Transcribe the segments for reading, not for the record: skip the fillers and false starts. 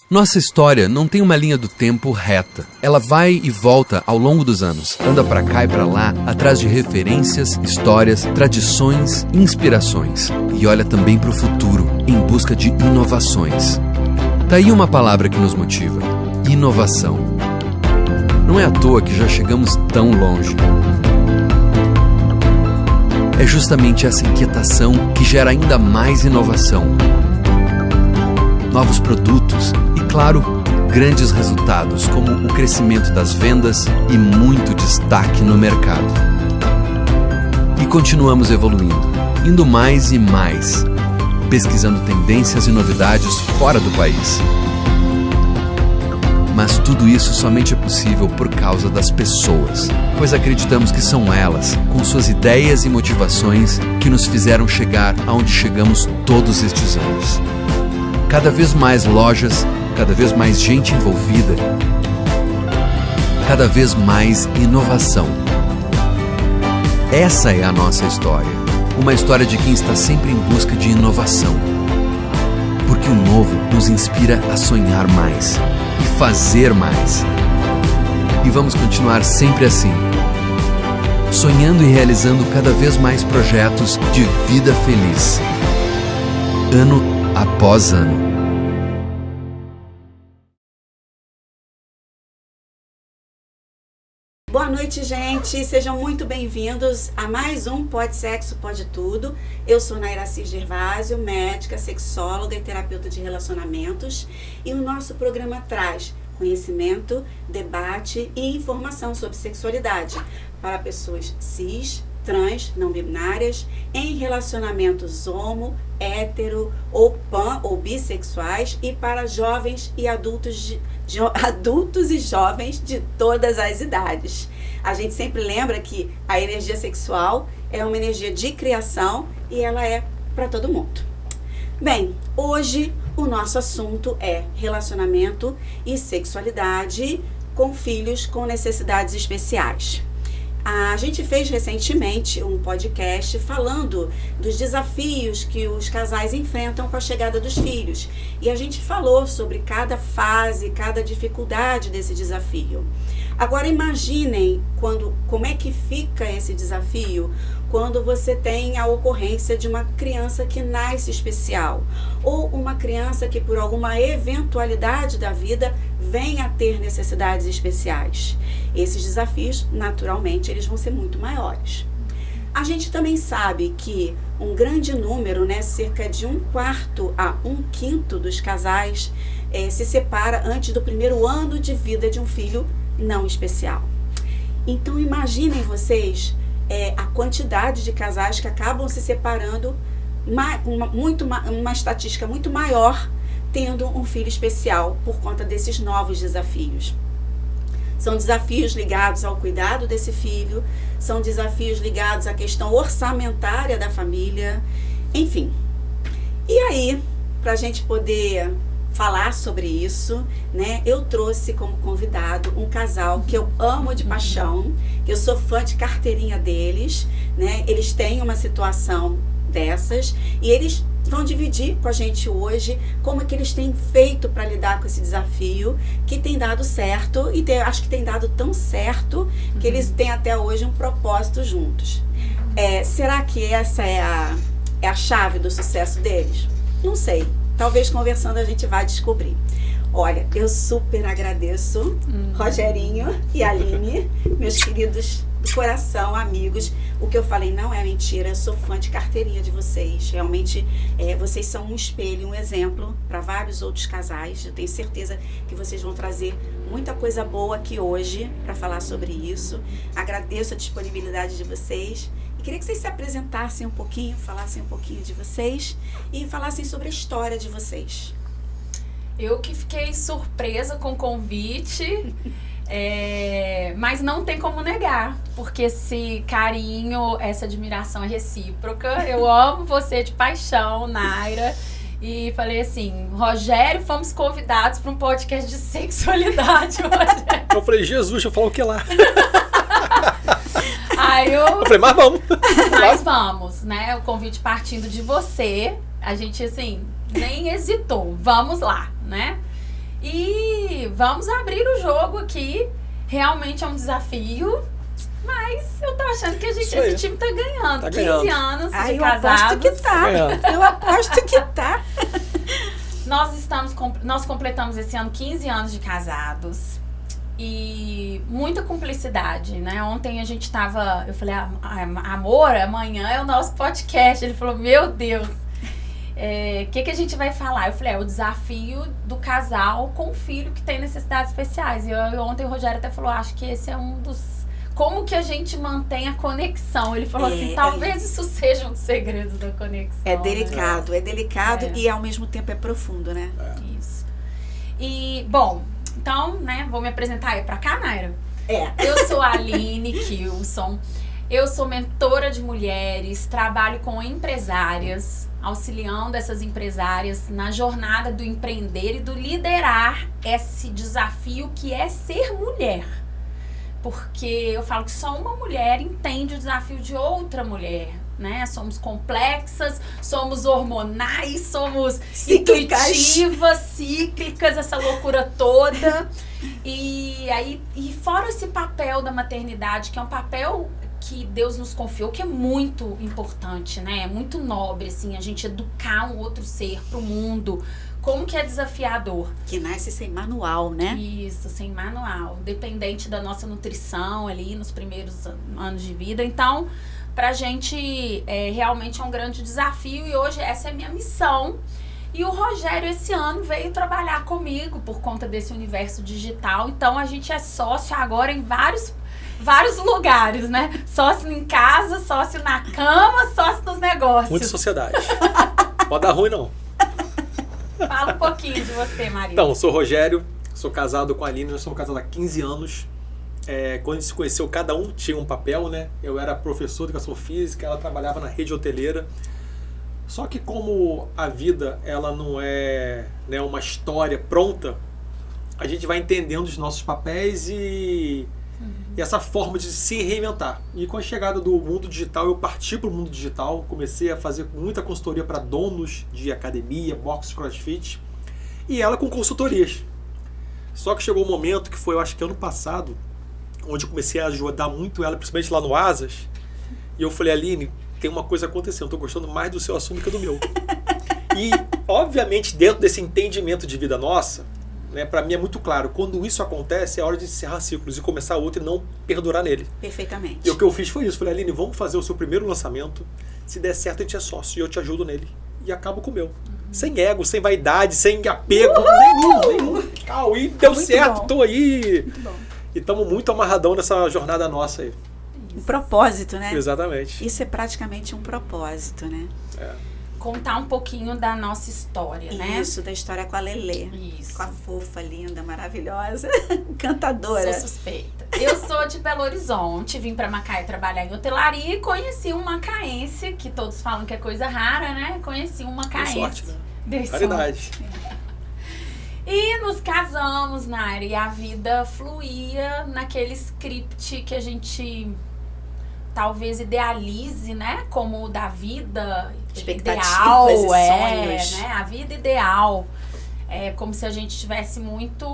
Nossa história não tem uma linha do tempo reta. Ela vai e volta ao longo dos anos. Anda pra cá e pra lá, atrás de referências, histórias, tradições, inspirações. E olha também pro futuro, em busca de inovações. Tá aí uma palavra que nos motiva: inovação. Não é à toa que já chegamos tão longe. É justamente essa inquietação que gera ainda mais inovação. Novos produtos e, claro, grandes resultados, como o crescimento das vendas e muito destaque no mercado. E continuamos evoluindo, indo mais e mais, pesquisando tendências e novidades fora do país. Mas tudo isso somente é possível por causa das pessoas, pois acreditamos que são elas, com suas ideias e motivações, que nos fizeram chegar aonde chegamos todos estes anos. Cada vez mais lojas, cada vez mais gente envolvida, cada vez mais inovação. Essa é a nossa história, uma história de quem está sempre em busca de inovação. Porque o novo nos inspira a sonhar mais e fazer mais. E vamos continuar sempre assim, sonhando e realizando cada vez mais projetos de vida feliz, ano após ano. Boa noite, gente. Sejam muito bem-vindos a mais um Pode Sexo, Pode Tudo. Eu sou Nairaci Gervásio, médica, sexóloga e terapeuta de relacionamentos. E o nosso programa traz conhecimento, debate e informação sobre sexualidade para pessoas cis, trans, não binárias, em relacionamentos homo, hétero ou pan ou bissexuais e para jovens e adultos e jovens de todas as idades. A gente sempre lembra que a energia sexual é uma energia de criação e ela é para todo mundo. Bem, hoje o nosso assunto é relacionamento e sexualidade com filhos com necessidades especiais. A gente fez recentemente um podcast falando dos desafios que os casais enfrentam com a chegada dos filhos. E a gente falou sobre cada fase, cada dificuldade desse desafio. Agora imaginem como é que fica esse desafio quando você tem a ocorrência de uma criança que nasce especial ou uma criança que por alguma eventualidade da vida vem a ter necessidades especiais. Esses desafios, naturalmente, eles vão ser muito maiores. A gente também sabe que um grande número, cerca de 1/4 a 1/5 dos casais se separa antes do primeiro ano de vida de um filho não especial. Então imaginem vocês a quantidade de casais que acabam se separando, uma estatística muito maior, tendo um filho especial por conta desses novos desafios. São desafios ligados ao cuidado desse filho, são desafios ligados à questão orçamentária da família, enfim. E aí, para a gente poder falar sobre isso, eu trouxe como convidado um casal que eu amo de paixão, que eu sou fã de carteirinha deles, eles têm uma situação dessas e eles vão dividir com a gente hoje como é que eles têm feito para lidar com esse desafio, que tem dado certo e acho que tem dado tão certo que eles têm até hoje um propósito juntos. Será que essa é a chave do sucesso deles? Não sei. Talvez conversando a gente vai descobrir. Olha, eu super agradeço Rogerinho e Aline, meus queridos do coração, amigos. O que eu falei não é mentira, eu sou fã de carteirinha de vocês. Realmente, vocês são um espelho, um exemplo para vários outros casais. Eu tenho certeza que vocês vão trazer muita coisa boa aqui hoje para falar sobre isso. Agradeço a disponibilidade de vocês. E queria que vocês se apresentassem um pouquinho, falassem um pouquinho de vocês e falassem sobre a história de vocês. Eu que fiquei surpresa com o convite, mas não tem como negar, porque esse carinho, essa admiração é recíproca. Eu amo você de paixão, Naira. E falei assim, Rogério, fomos convidados para um podcast de sexualidade, Rogério. Eu falei, Jesus, deixa eu falar o que lá? Aí eu falei, mas vamos. Mas vamos, O convite partindo de você, a gente, assim, nem hesitou. Vamos lá, E vamos abrir o jogo aqui. Realmente é um desafio, mas eu tô achando que esse time tá ganhando. Tá 15 ganhando. anos de Eu casados. aposto que tá. Eu aposto que tá. Nós completamos esse ano 15 anos de casados. E muita cumplicidade, né? Ontem eu falei, amor, amanhã é o nosso podcast. Ele falou, meu Deus, o que a gente vai falar? Eu falei, o desafio do casal com o filho que tem necessidades especiais. E ontem o Rogério até falou, acho que esse é um dos... Como que a gente mantém a conexão? Ele falou assim, talvez isso seja um dos segredos da conexão. É delicado, né? é delicado e ao mesmo tempo é profundo, né? Isso. E, bom, então, né, vou me apresentar aí pra cá, Naira. Eu sou a Aline Kilson, eu sou mentora de mulheres, trabalho com empresárias, auxiliando essas empresárias na jornada do empreender e do liderar esse desafio que é ser mulher. Porque eu falo que só uma mulher entende o desafio de outra mulher, né? Somos complexas, somos hormonais, somos intuitivas, cíclicas, essa loucura toda. E fora esse papel da maternidade, que é um papel que Deus nos confiou, que é muito importante, né? É muito nobre, assim, a gente educar um outro ser pro mundo. Como que é desafiador. Que nasce sem manual, né? Isso, sem manual. Dependente da nossa nutrição ali nos primeiros anos de vida. Então, pra gente, realmente é um grande desafio. E hoje essa é a minha missão. E o Rogério, esse ano, veio trabalhar comigo por conta desse universo digital. Então, a gente é sócio agora em vários lugares, né? Sócio em casa, sócio na cama, sócio nos negócios. Muita sociedade. Pode dar ruim, não. Fala um pouquinho de você, Maria. Então, sou o Rogério, sou casado com a Aline, nós somos casados há 15 anos. Quando a gente se conheceu, cada um tinha um papel, né? Eu era professor de educação física, ela trabalhava na rede hoteleira. Só que como a vida, ela não é, né, uma história pronta, a gente vai entendendo os nossos papéis e essa forma de se reinventar. E com a chegada do mundo digital, eu parti para o mundo digital, comecei a fazer muita consultoria para donos de academia, box, crossfit, e ela com consultorias. Só que chegou um momento que foi, eu acho que ano passado, onde eu comecei a ajudar muito ela, principalmente lá no Asas, e eu falei, Aline, tem uma coisa acontecendo, eu tô gostando mais do seu assunto que do meu. E, obviamente, dentro desse entendimento de vida nossa, né, para mim é muito claro, quando isso acontece, é hora de encerrar ciclos e começar outro e não perdurar nele. Perfeitamente. E o que eu fiz foi isso, falei, Aline, vamos fazer o seu primeiro lançamento, se der certo a gente é sócio e eu te ajudo nele. E acabo com o meu. Sem ego, sem vaidade, sem apego, nenhum. E deu muito certo, bom. Tô aí. Muito bom. E estamos muito amarradão nessa jornada nossa aí. Um propósito, né? Exatamente. Isso é praticamente um propósito, né? Contar um pouquinho da nossa história, né? Isso, da história com a Lelê. Isso. Com a fofa, linda, maravilhosa, encantadora. Sou suspeita. Eu sou de Belo Horizonte, vim pra Macaé trabalhar em hotelaria e conheci um macaense, que todos falam que é coisa rara, né? Conheci um macaense. Deu sorte, né? Deu Caridade. E nos casamos, Naira, e a vida fluía naquele script que a gente talvez idealize, né? Como o da vida ideal, e sonhos. né? A vida ideal. É como se a gente tivesse muito...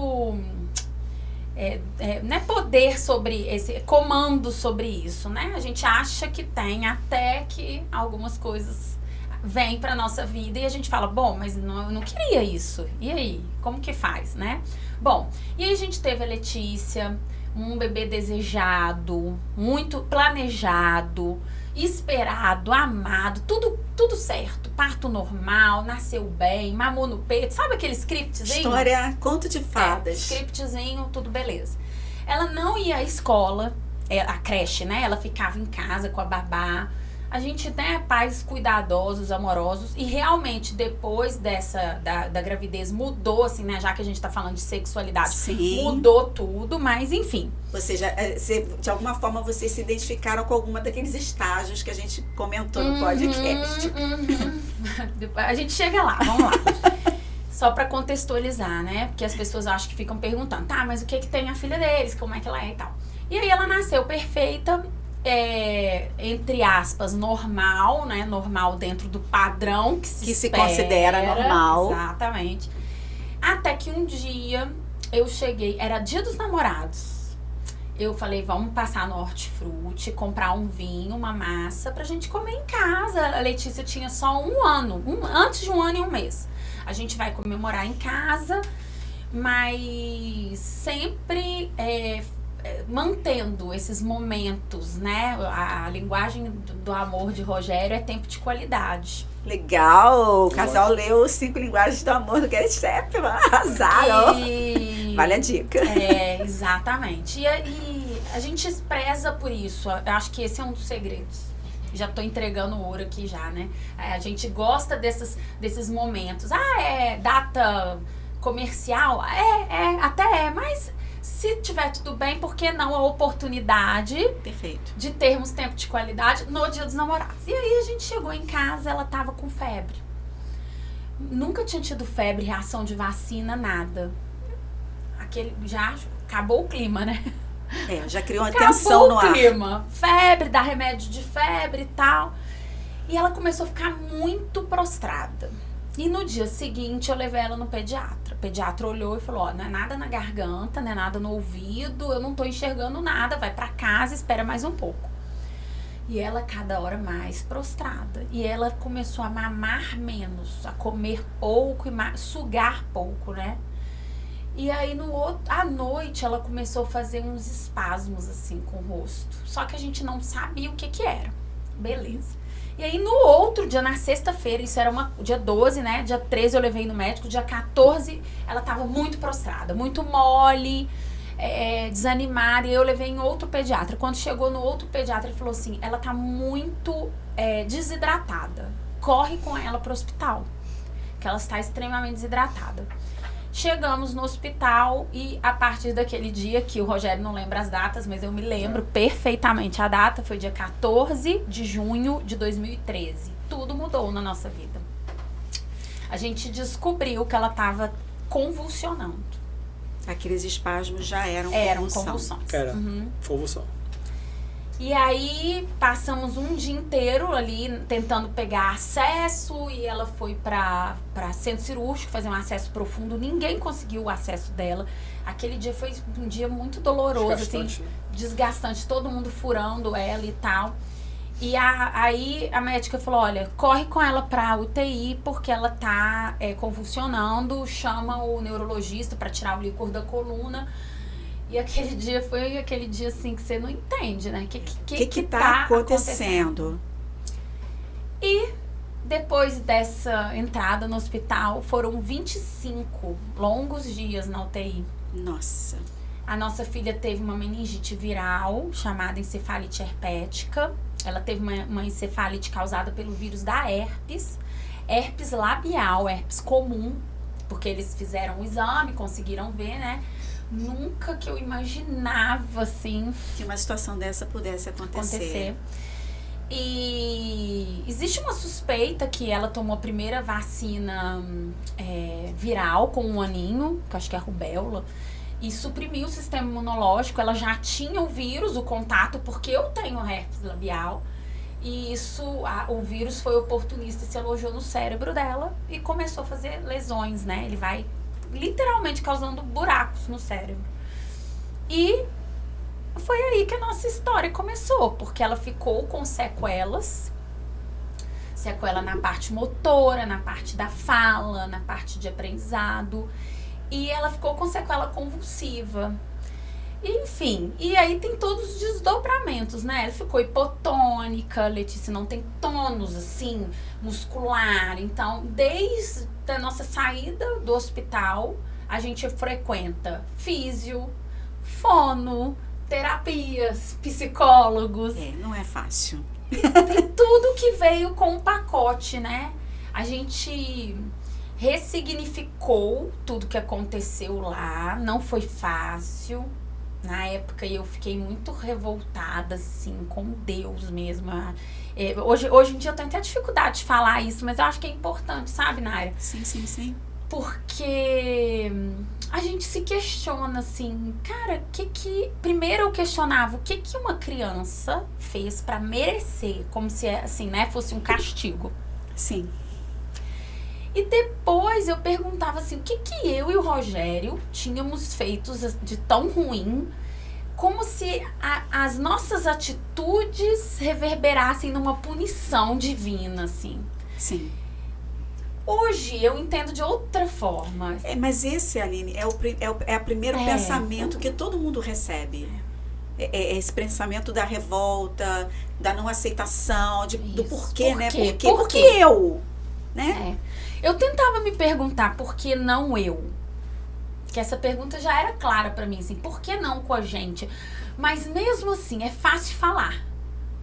não é poder sobre esse... Comando sobre isso, né? A gente acha que tem, até que algumas coisas vêm pra nossa vida e a gente fala, bom, mas eu não queria isso. E aí? Como que faz, né? Bom, e aí a gente teve a Letícia, um bebê desejado, muito planejado, esperado, amado, tudo certo. Parto normal, nasceu bem, mamou no peito. Sabe aquele scriptzinho? História, conto de fadas. Scriptzinho, tudo beleza. Ela não ia à escola, a creche, né? Ela ficava em casa com a babá. A gente tem pais cuidadosos, amorosos, e realmente depois da gravidez mudou, assim, né? Já que a gente tá falando de sexualidade, sim, mudou tudo, mas enfim. De alguma forma vocês se identificaram com alguma daqueles estágios que a gente comentou no podcast. A gente chega lá, vamos lá. Só pra contextualizar, né? Porque as pessoas acham que ficam perguntando, tá, mas o que tem a filha deles, como é que ela é e tal. E aí ela nasceu perfeita, entre aspas, normal, né? Normal dentro do padrão que se considera normal. Exatamente. A Até que um dia eu cheguei, era Dia dos Namorados. Eu falei, vamos passar no Hortifruti, comprar um vinho, uma massa pra gente comer em casa. A Letícia tinha só um ano, antes de 1 ano e 1 mês. A gente vai comemorar em casa, mas sempre mantendo esses momentos, né? A linguagem do amor de Rogério é tempo de qualidade. Legal! O casal leu 5 linguagens do amor do Gary Chapman. Arrasaram! Vale a dica. Exatamente. E a gente preza por isso. Eu acho que esse é um dos segredos. Já tô entregando ouro aqui já, né? A gente gosta desses momentos. É data comercial? Até mas se tiver tudo bem, por que não a oportunidade Perfeito. de termos tempo de qualidade no Dia dos Namorados? E aí a gente chegou em casa, ela tava com febre. Nunca tinha tido febre, reação de vacina, nada. Já acabou o clima, né? Já criou uma tensão no ar. Acabou o clima. Febre, dá remédio de febre e tal. E ela começou a ficar muito prostrada. E no dia seguinte eu levei ela no pediatra. O pediatra olhou e falou, ó, não é nada na garganta, não é nada no ouvido, eu não tô enxergando nada, vai pra casa, espera mais um pouco. E ela cada hora mais prostrada. E ela começou a mamar menos, a comer pouco e sugar pouco, né? E aí à noite ela começou a fazer uns espasmos assim com o rosto. Só que a gente não sabia o que era. Beleza. E aí no outro dia, na sexta-feira, isso era dia 12, né? Dia 13 eu levei no médico, dia 14 ela tava muito prostrada, muito mole, desanimada. E eu levei em outro pediatra. Quando chegou no outro pediatra, ele falou assim, ela tá muito desidratada. Corre com ela pro hospital, que ela está extremamente desidratada. Chegamos no hospital e a partir daquele dia, que o Rogério não lembra as datas, mas eu me lembro perfeitamente a data, foi dia 14 de junho de 2013. Tudo mudou na nossa vida. A gente descobriu que ela estava convulsionando. Aqueles espasmos já eram convulsões. Era convulsão. E aí passamos um dia inteiro ali tentando pegar acesso e ela foi para centro cirúrgico fazer um acesso profundo. Ninguém conseguiu o acesso dela. Aquele dia foi um dia muito doloroso, desgastante, assim, né? Desgastante, todo mundo furando ela e tal. E aí a médica falou, olha, corre com ela pra UTI porque ela tá convulsionando, chama o neurologista para tirar o líquor da coluna. E aquele dia foi aquele dia assim que você não entende, né? Que tá acontecendo? E depois dessa entrada no hospital, foram 25 longos dias na UTI. Nossa. A nossa filha teve uma meningite viral, chamada encefalite herpética. Ela teve uma encefalite causada pelo vírus da herpes labial, herpes comum, porque eles fizeram um exame, conseguiram ver, né? Nunca que eu imaginava, assim, que uma situação dessa pudesse acontecer. E existe uma suspeita que ela tomou a primeira vacina viral com 1 aninho, que eu acho que é a rubéola, e suprimiu o sistema imunológico. Ela já tinha o vírus, o contato, porque eu tenho herpes labial. E o vírus foi oportunista e se alojou no cérebro dela e começou a fazer lesões, né? Ele vai literalmente causando buracos no cérebro. E foi aí que a nossa história começou, porque ela ficou com sequela na parte motora, na parte da fala, na parte de aprendizado, e ela ficou com sequela convulsiva. Enfim, e aí tem todos os desdobramentos, né? Ela ficou hipotônica, Letícia não tem tônus, assim, muscular. Então, desde a nossa saída do hospital, a gente frequenta físio, fono, terapias, psicólogos. Não é fácil. E tudo que veio com o pacote, né? A gente ressignificou tudo que aconteceu lá, não foi fácil. Na época eu fiquei muito revoltada, assim, com Deus mesmo. Hoje em dia eu tenho até dificuldade de falar isso, mas eu acho que é importante, sabe, Naira? Sim. Porque a gente se questiona, assim, cara, primeiro eu questionava o que uma criança fez pra merecer, como se, assim, né, fosse um castigo. Sim. E depois eu perguntava assim, o que eu e o Rogério tínhamos feito de tão ruim, como se as nossas atitudes reverberassem numa punição divina, assim. Sim. Hoje eu entendo de outra forma. Mas esse, Aline, é o primeiro pensamento que todo mundo recebe. É esse pensamento da revolta, da não aceitação, do porquê, né? Por que eu? Né? Eu tentava me perguntar por que não eu? Que essa pergunta já era clara pra mim, assim, por que não com a gente? Mas mesmo assim, é fácil falar.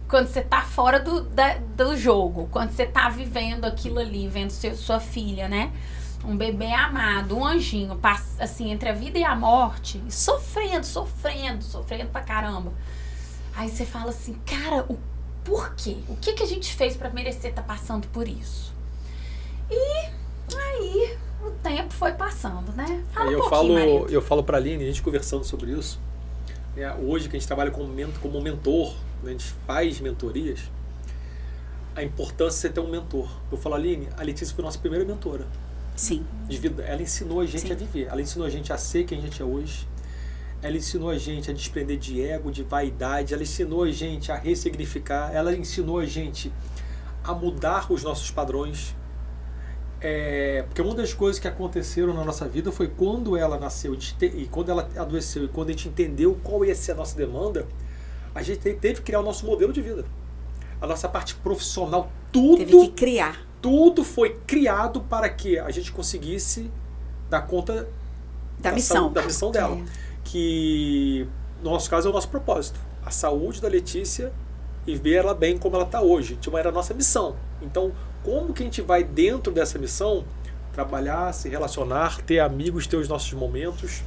Quando você tá fora do jogo, quando você tá vivendo aquilo ali, vendo sua filha, né? Um bebê amado, um anjinho, assim, entre a vida e a morte, sofrendo pra caramba. Aí você fala assim, cara, o porquê? O que a gente fez pra merecer estar passando por isso? E aí o tempo foi passando, né? Fala eu falo pra Aline, a gente conversando sobre isso, hoje que a gente trabalha como mentor, né, a gente faz mentorias, a importância de você ter um mentor. Eu falo, Aline, a Letícia foi nossa primeira mentora. Sim. De vida. Ela ensinou a gente a viver, ela ensinou a gente a ser quem a gente é hoje, ela ensinou a gente a desprender de ego, de vaidade, ela ensinou a gente a ressignificar, ela ensinou a gente a mudar os nossos padrões. Porque uma das coisas que aconteceram na nossa vida foi quando ela nasceu e quando ela adoeceu e quando a gente entendeu qual ia ser a nossa demanda, a gente teve que criar o nosso modelo de vida. A nossa parte profissional, tudo... Teve que criar. Tudo foi criado para que a gente conseguisse dar conta da missão dela. Que, no nosso caso, é o nosso propósito. A saúde da Letícia e ver ela bem como ela está hoje. Era a nossa missão. Então, como que a gente vai dentro dessa missão trabalhar, se relacionar, ter amigos, ter os nossos momentos?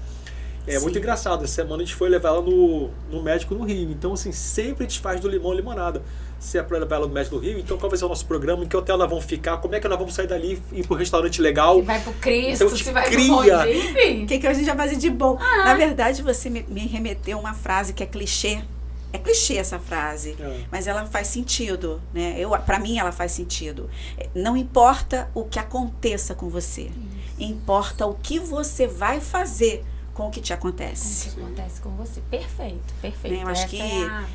Muito engraçado. Essa semana a gente foi levar ela no médico no Rio. Então, assim, sempre a gente faz do limão limonada. Se é para levar ela no médico no Rio, então qual vai ser o nosso programa? Em que hotel nós vamos ficar? Como é que nós vamos sair dali e ir para um restaurante legal? Se vai pro Cristo, então, se vai pro Monte, enfim. O que a gente vai fazer de bom? Na verdade, você me remeteu uma frase que é clichê. É clichê essa frase, mas ela faz sentido, né? Para mim ela faz sentido. Não importa o que aconteça com você, importa o que você vai fazer com o que te acontece. Com o que acontece com você. Perfeito, perfeito. Eu acho que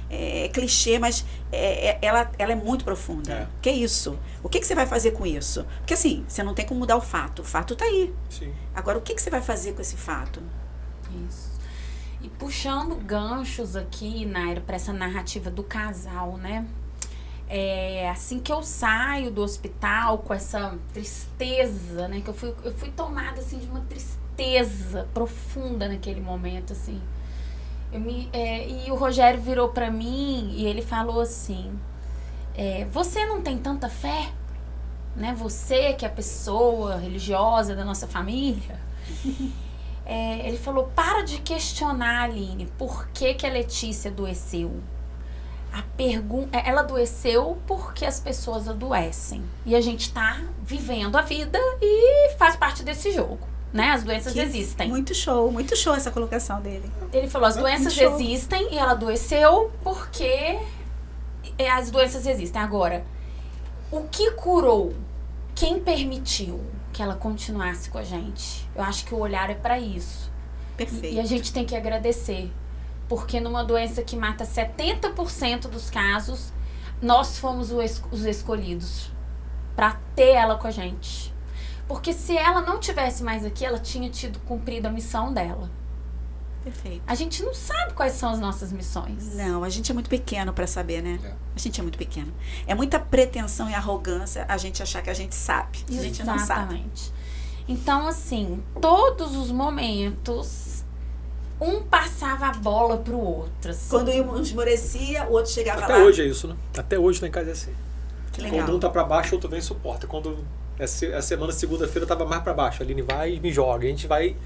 é clichê, mas ela é muito profunda. Que isso? O que você vai fazer com isso? Porque assim, você não tem como mudar o fato tá aí. Sim. Agora, o que você vai fazer com esse fato? Isso. E puxando ganchos aqui, Naira, para essa narrativa do casal, né? Assim que eu saio do hospital com essa tristeza, né? Que eu fui tomada, assim, de uma tristeza profunda naquele momento, assim. E o Rogério virou para mim e ele falou assim, você não tem tanta fé? Né? Você que é a pessoa religiosa da nossa família... ele falou, para de questionar, Aline, por que a Letícia adoeceu. Ela adoeceu porque as pessoas adoecem. E a gente tá vivendo a vida e faz parte desse jogo, né? As doenças existem. Muito show essa colocação dele. Ele falou, as doenças existem e ela adoeceu porque as doenças existem. Agora, o que curou? Quem permitiu que ela continuasse com a gente? Eu acho que o olhar é para isso. Perfeito. E a gente tem que agradecer. Porque numa doença que mata 70% dos casos, nós fomos os escolhidos para ter ela com a gente. Porque se ela não tivesse mais aqui, ela tinha cumprido a missão dela. Perfeito. A gente não sabe quais são as nossas missões. Não, a gente é muito pequeno para saber, né? A gente é muito pequeno. É muita pretensão e arrogância a gente achar que a gente sabe. A gente não sabe. Exatamente. Então, assim, todos os momentos, um passava a bola pro outro. Assim. Quando um esmorecia, o outro chegava Até lá. Até hoje é isso, né? Até hoje lá em casa é assim. Que legal. Quando um tá pra baixo, o outro vem e suporta. Quando essa semana, segunda-feira, tava mais pra baixo. A Aline vai e me joga. A gente vai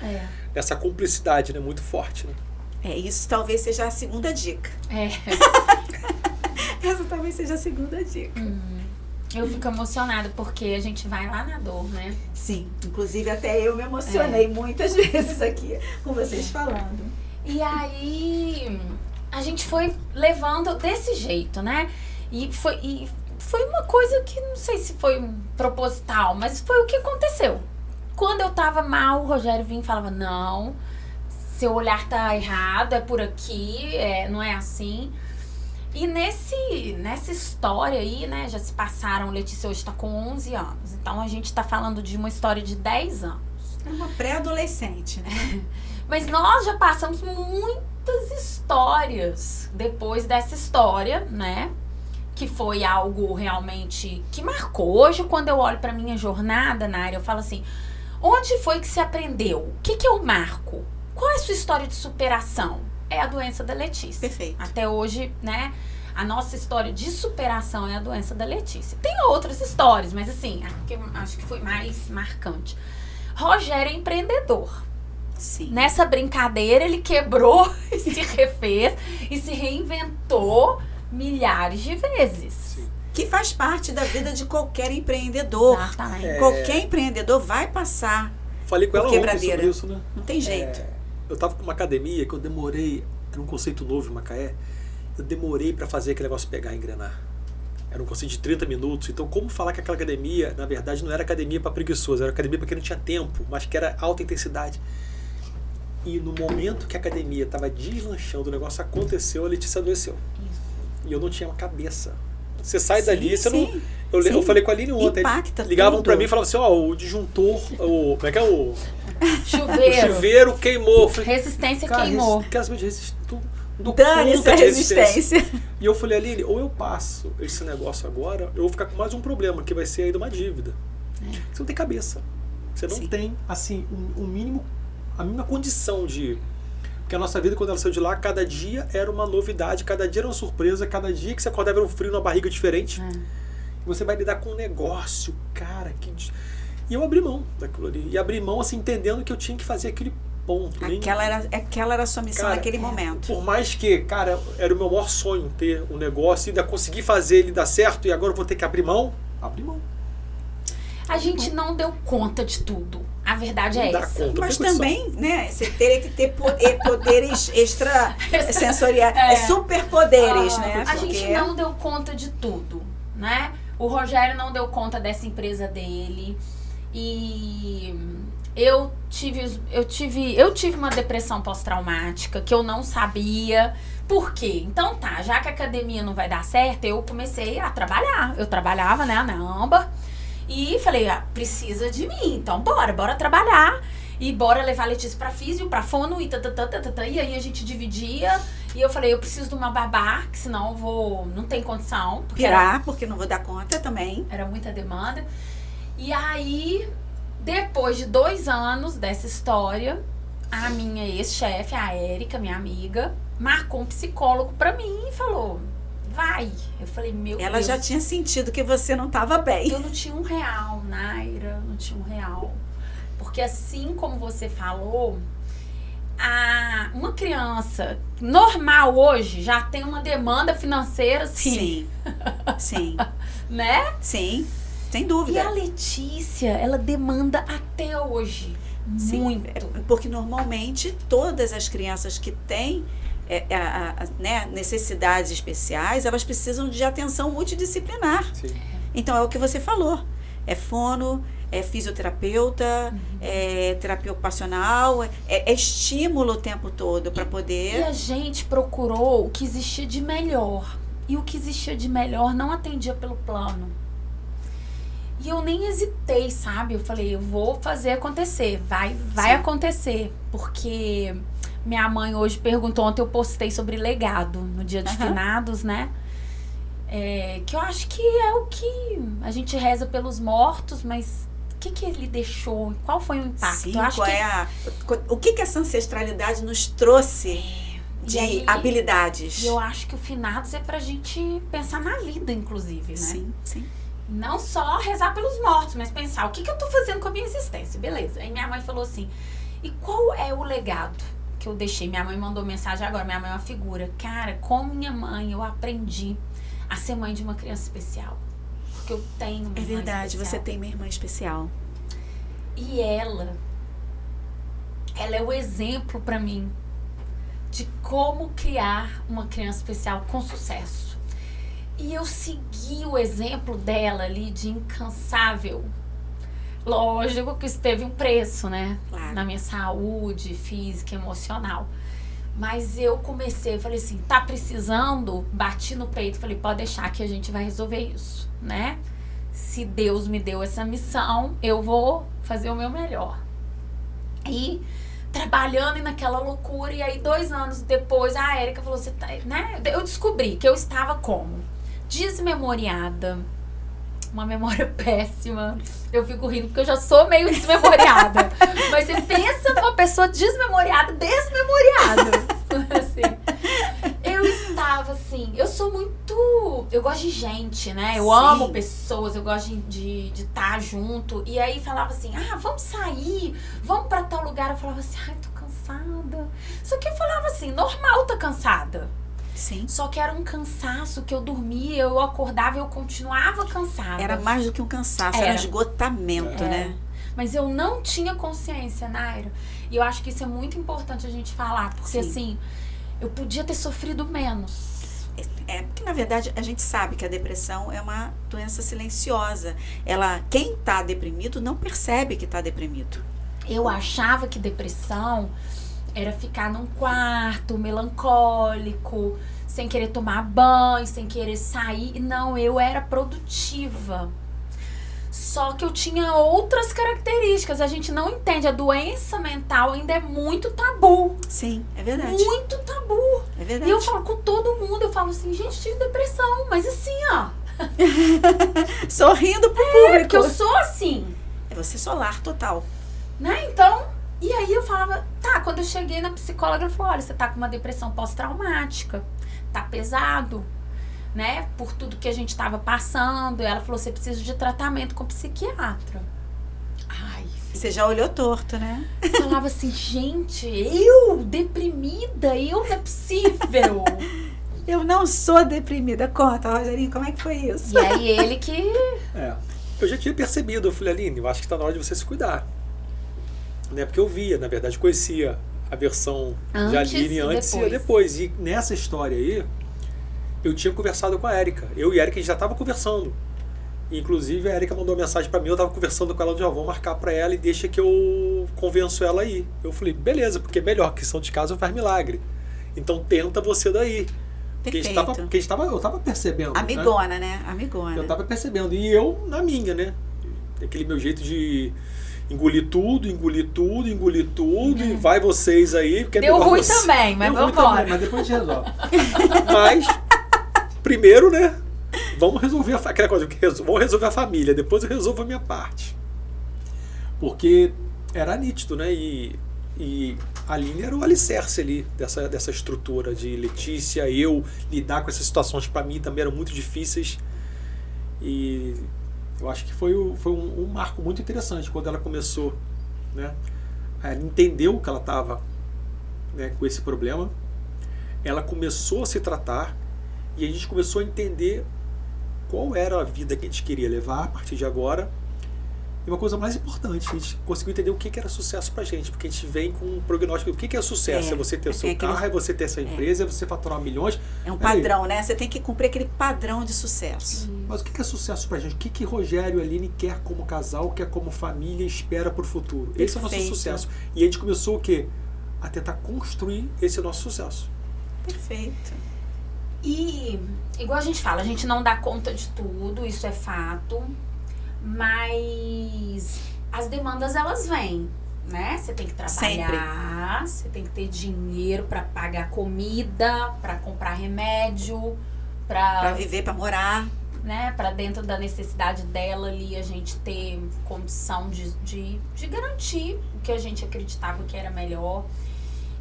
nessa cumplicidade, né? Muito forte, né? Isso talvez seja a segunda dica. Essa talvez seja a segunda dica. Eu fico emocionada porque a gente vai lá na dor, né? Sim, inclusive até eu me emocionei muitas vezes aqui com vocês falando. E aí a gente foi levando desse jeito, né? E foi uma coisa que não sei se foi proposital, mas foi o que aconteceu. Quando eu tava mal, o Rogério vinha e falava, não, seu olhar tá errado, é por aqui, não é assim. E nessa história aí, né, já se passaram, Letícia hoje tá com 11 anos, então a gente tá falando de uma história de 10 anos. É uma pré-adolescente, né? Mas nós já passamos muitas histórias depois dessa história, né? Que foi algo realmente que marcou. Hoje, quando eu olho pra minha jornada na área, eu falo assim, onde foi que se aprendeu? O que eu marco? Qual é a sua história de superação? É a doença da Letícia. Perfeito. Até hoje, né? A nossa história de superação é a doença da Letícia. Tem outras histórias, mas assim, acho que foi mais marcante. Rogério é empreendedor. Sim. Nessa brincadeira, ele quebrou e se refez e se reinventou milhares de vezes. Sim. Que faz parte da vida de qualquer empreendedor. Exatamente. Qualquer empreendedor vai passar. Falei com ela ontem Quebradeira. sobre isso, né? Não tem jeito. Eu tava com uma academia que eu demorei, era um conceito novo em Macaé, eu demorei para fazer aquele negócio pegar e engrenar. Era um conceito de 30 minutos, então como falar que aquela academia, na verdade, não era academia para preguiçoso, era academia para quem não tinha tempo, mas que era alta intensidade. E no momento que a academia estava deslanchando, o negócio aconteceu, a Letícia adoeceu. E eu não tinha uma cabeça. Você sai dali, você não... Eu falei com a Aline ontem, Impacta ligavam tudo. para mim e falavam assim, o disjuntor, como é que é o Chuveiro. chuveiro queimou. Eu falei, Resistência cara, queimou. quero saber de resistência. Dane-se a resistência. E eu falei, Aline, ou eu passo esse negócio agora, eu vou ficar com mais um problema, que vai ser ainda uma dívida. Você não tem cabeça. Você não tem, assim, um mínimo, a mínima condição de... Porque a nossa vida, quando ela saiu de lá, cada dia era uma novidade, cada dia era uma surpresa, cada dia que você acordava era um frio na barriga diferente. E você vai lidar com um negócio, cara, que... E eu abri mão daquilo ali. E abri mão, assim, entendendo que eu tinha que fazer aquele ponto. Aquela era a sua missão naquele momento. Por mais que, cara, era o meu maior sonho ter um negócio e ainda conseguir fazer ele dar certo e agora eu vou ter que abrir mão. Abrir mão. A gente não deu conta de tudo. A verdade é essa. Conta, mas também, né, você teria que ter poderes extrasensoriais, superpoderes, né? A gente não deu conta de tudo, né? O Rogério não deu conta dessa empresa dele. E eu tive uma depressão pós-traumática que eu não sabia. Por quê? Então tá, já que a academia não vai dar certo, eu comecei a trabalhar. Eu trabalhava, né, na Amba. E falei, precisa de mim, então bora trabalhar. E bora levar a Letícia pra físio, pra fono e E aí a gente dividia. E eu falei, eu preciso de uma babá, que senão eu vou... Não tem condição. Porque não vou dar conta também. Era muita demanda. E aí, depois de 2 anos dessa história, a minha ex-chefe, a Érica, minha amiga, marcou um psicólogo pra mim e falou, vai. Eu falei, meu Deus. Ela já tinha sentido que você não estava bem. Eu não tinha R$1, Naira, não tinha R$1. Porque assim como você falou, uma criança normal hoje já tem uma demanda financeira, assim. Sim. Né? Sim. Sem dúvida. E a Letícia, ela demanda até hoje. Sim, muito. Porque normalmente todas as crianças que têm né, necessidades especiais, elas precisam de atenção multidisciplinar. Sim. Então é o que você falou. É fono, é fisioterapeuta, é terapia ocupacional, é estímulo o tempo todo para poder... E a gente procurou o que existia de melhor. E o que existia de melhor não atendia pelo plano. E eu nem hesitei, sabe? Eu falei, eu vou fazer acontecer, vai acontecer. Porque minha mãe hoje perguntou, ontem eu postei sobre legado, no dia de finados, né? Que eu acho que é o que a gente reza pelos mortos, mas o que ele deixou? Qual foi o impacto? Sim, eu acho o que essa ancestralidade nos trouxe de aí, habilidades? E eu acho que o finados é pra gente pensar na vida, inclusive, né? Sim. Não só rezar pelos mortos, mas pensar o que eu tô fazendo com a minha existência, beleza. Aí minha mãe falou assim, e qual é o legado que eu deixei? Minha mãe mandou mensagem agora, minha mãe é uma figura. Cara, como minha mãe, eu aprendi a ser mãe de uma criança especial. Porque eu tenho uma irmã especial. É verdade, você tem uma irmã especial. E ela é o exemplo pra mim de como criar uma criança especial com sucesso. E eu segui o exemplo dela ali de incansável. Lógico que isso teve um preço, né? Claro. Na minha saúde física, emocional. Mas eu comecei, falei assim, tá precisando? Bati no peito, falei, pode deixar que a gente vai resolver isso, né? Se Deus me deu essa missão, eu vou fazer o meu melhor. E trabalhando e naquela loucura, e aí 2 anos depois, a Érica falou, você tá, né? Eu descobri que eu estava como? Desmemoriada, uma memória péssima. Eu fico rindo porque eu já sou meio desmemoriada. Mas você pensa numa pessoa desmemoriada. Assim, eu estava assim, eu sou muito... Eu gosto de gente, né? Eu amo pessoas, eu gosto de estar junto. E aí falava assim, vamos sair, vamos pra tal lugar. Eu falava assim, tô cansada. Só que eu falava assim, normal tá cansada. Sim. Só que era um cansaço que eu dormia, eu acordava e eu continuava cansada. Era mais do que um cansaço, era um esgotamento, né? Mas eu não tinha consciência, Naira. E eu acho que isso é muito importante a gente falar. Porque assim, eu podia ter sofrido menos. Porque na verdade a gente sabe que a depressão é uma doença silenciosa. Quem está deprimido não percebe que está deprimido. Eu achava que depressão era ficar num quarto melancólico, sem querer tomar banho, sem querer sair. Não, eu era produtiva. Só que eu tinha outras características. A gente não entende. A doença mental ainda é muito tabu. Sim, é verdade. Muito tabu. É verdade. E eu falo com todo mundo. Eu falo assim, gente, tive depressão. Mas assim, ó. Sorrindo pro público. Porque eu sou assim. É você solar total. Né? Então... E aí eu falava, quando eu cheguei na psicóloga, ela falou, olha, você tá com uma depressão pós-traumática, tá pesado, né, por tudo que a gente tava passando. E ela falou, você precisa de tratamento com psiquiatra. Ai, você já olhou torto, né? Eu falava assim, gente, eu deprimida, não é possível. Eu não sou deprimida. Conta, Rogerinho, como é que foi isso? E aí ele que... Eu já tinha percebido, eu falei, Aline, eu acho que tá na hora de você se cuidar. Né? Porque eu via, na verdade, conhecia a versão de Aline antes e depois. E nessa história aí, eu tinha conversado com a Érica. Eu e a Érica já estava conversando. Inclusive, a Érica mandou uma mensagem para mim, eu estava conversando com ela, já vou marcar para ela e deixa que eu convenço ela aí. Eu falei, beleza, porque é melhor, que são de casa faz milagre. Então tenta você daí. Porque eu estava percebendo. Amigona, né? Amigona. Eu estava percebendo. E eu na minha, né? Aquele meu jeito de... engolir tudo, e vai vocês aí. Porque deu ruim também, mas vamos embora. Mas depois a gente resolve. Mas, primeiro, né, vamos resolver aquela coisa, vamos resolver a família, depois eu resolvo a minha parte. Porque era nítido, né, e a Aline era o alicerce ali dessa estrutura de Letícia, eu lidar com essas situações que para mim também eram muito difíceis. E... eu acho que foi um marco muito interessante quando ela começou, né? Ela entendeu que ela estava, né, com esse problema. Ela começou a se tratar e a gente começou a entender qual era a vida que a gente queria levar a partir de agora. E uma coisa mais importante, a gente conseguiu entender o que era sucesso pra gente, porque a gente vem com um prognóstico. O que é sucesso? É você ter o seu carro, é você ter essa empresa, é você faturar milhões. É um padrão, né? Você tem que cumprir aquele padrão de sucesso. Mas o que é sucesso pra gente? O que Rogério e Aline quer como casal, quer como família, espera pro futuro? Perfeito. Esse é o nosso sucesso. E a gente começou o quê? A tentar construir esse nosso sucesso. Perfeito. E, igual a gente fala, a gente não dá conta de tudo, isso é fato. Mas as demandas, elas vêm, né? Você tem que trabalhar, você tem que ter dinheiro para pagar comida, para comprar remédio, para viver, para morar, né? Para dentro da necessidade dela ali, a gente ter condição de garantir o que a gente acreditava que era melhor.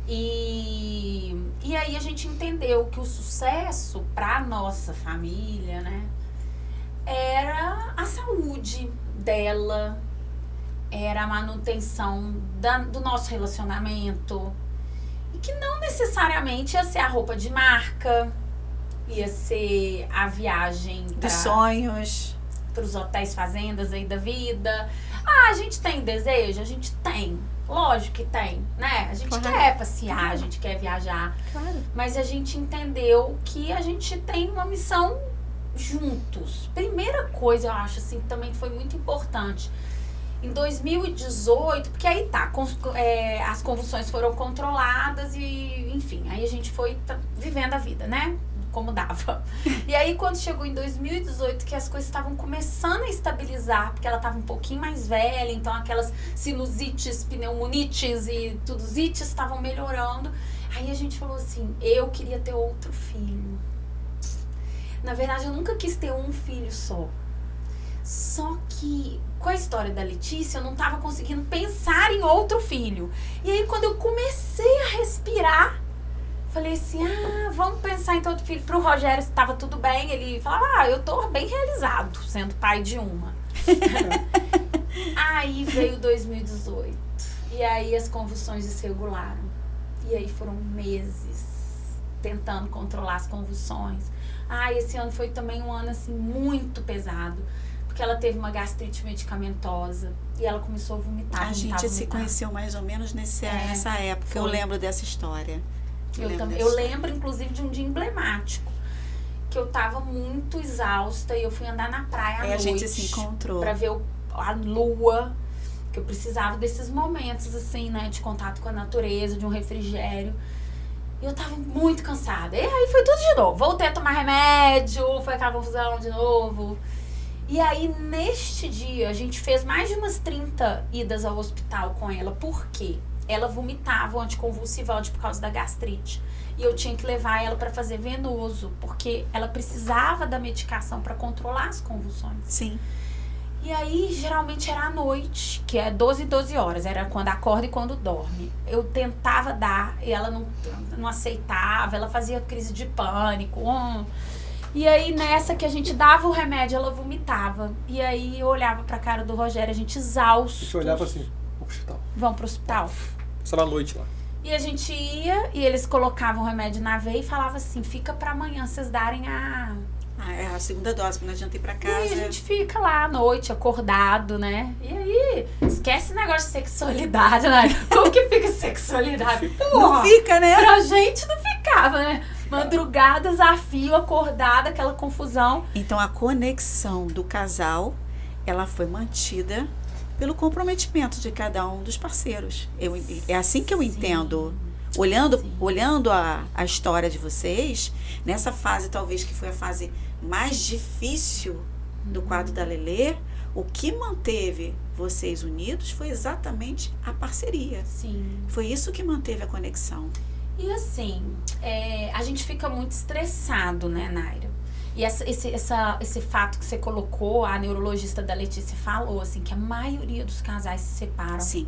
E aí a gente entendeu que o sucesso para nossa família, né, era a saúde dela, era a manutenção do nosso relacionamento, e que não necessariamente ia ser a roupa de marca, ia ser a viagem dos sonhos, para os hotéis fazendas aí da vida. A gente tem desejo? A gente tem. Lógico que tem, né? A gente quer passear, a gente quer viajar. Claro. Mas a gente entendeu que a gente tem uma missão juntos. Primeira coisa, eu acho, assim, que também foi muito importante. Em 2018, porque aí tá, as convulsões foram controladas e, enfim, aí a gente foi vivendo a vida, né? Como dava. E aí, quando chegou em 2018, que as coisas estavam começando a estabilizar, porque ela estava um pouquinho mais velha, então aquelas sinusites, pneumonites e tudusites estavam melhorando. Aí a gente falou assim, eu queria ter outro filho. Na verdade, eu nunca quis ter um filho só. Só que, com a história da Letícia, eu não estava conseguindo pensar em outro filho. E aí, quando eu comecei a respirar, falei assim, vamos pensar em outro filho. Pro Rogério estava tudo bem, ele falava, eu tô bem realizado, sendo pai de uma. Aí veio 2018, e aí as convulsões desregularam. E aí foram meses tentando controlar as convulsões. Esse ano foi também um ano, assim, muito pesado, porque ela teve uma gastrite medicamentosa e ela começou a vomitar. A gente se conheceu mais ou menos nessa época, foi. eu lembro dessa história. Eu lembro, inclusive, de um dia emblemático, que eu tava muito exausta e eu fui andar na praia à noite. A gente se encontrou. Pra ver a lua, que eu precisava desses momentos, assim, né, de contato com a natureza, de um refrigério. E eu tava muito cansada. E aí foi tudo de novo. Voltei a tomar remédio, foi aquela confusão de novo. E aí, neste dia, a gente fez mais de umas 30 idas ao hospital com ela. Por quê? Ela vomitava o anticonvulsivante por causa da gastrite. E eu tinha que levar ela para fazer venoso, porque ela precisava da medicação para controlar as convulsões. Sim. E aí, geralmente era à noite, que é 12 horas. Era quando acorda e quando dorme. Eu tentava dar, e ela não aceitava, ela fazia crise de pânico. E aí, nessa que a gente dava o remédio, ela vomitava. E aí, eu olhava pra cara do Rogério, a gente exausto. Você olhava assim, pro hospital. Vamos pro hospital. Passava a noite lá. E a gente ia, e eles colocavam o remédio na veia e falavam assim, fica pra amanhã vocês darem a segunda dose, quando a gente ir pra casa. E aí a gente fica lá à noite, acordado, né? E aí, esquece esse negócio de sexualidade, né? Como que fica sexualidade? Não fica, né? Pra gente não ficava, né? Madrugadas a fio, acordada, aquela confusão. Então, a conexão do casal, ela foi mantida pelo comprometimento de cada um dos parceiros. É assim que eu entendo. Olhando a história de vocês, nessa fase talvez que foi a fase mais difícil do quadro da Lelê, o que manteve vocês unidos foi exatamente a parceria. Sim. Foi isso que manteve a conexão. E assim, a gente fica muito estressado, né, Naira? E esse fato que você colocou, a neurologista da Letícia falou, assim, que a maioria dos casais se separam. Sim.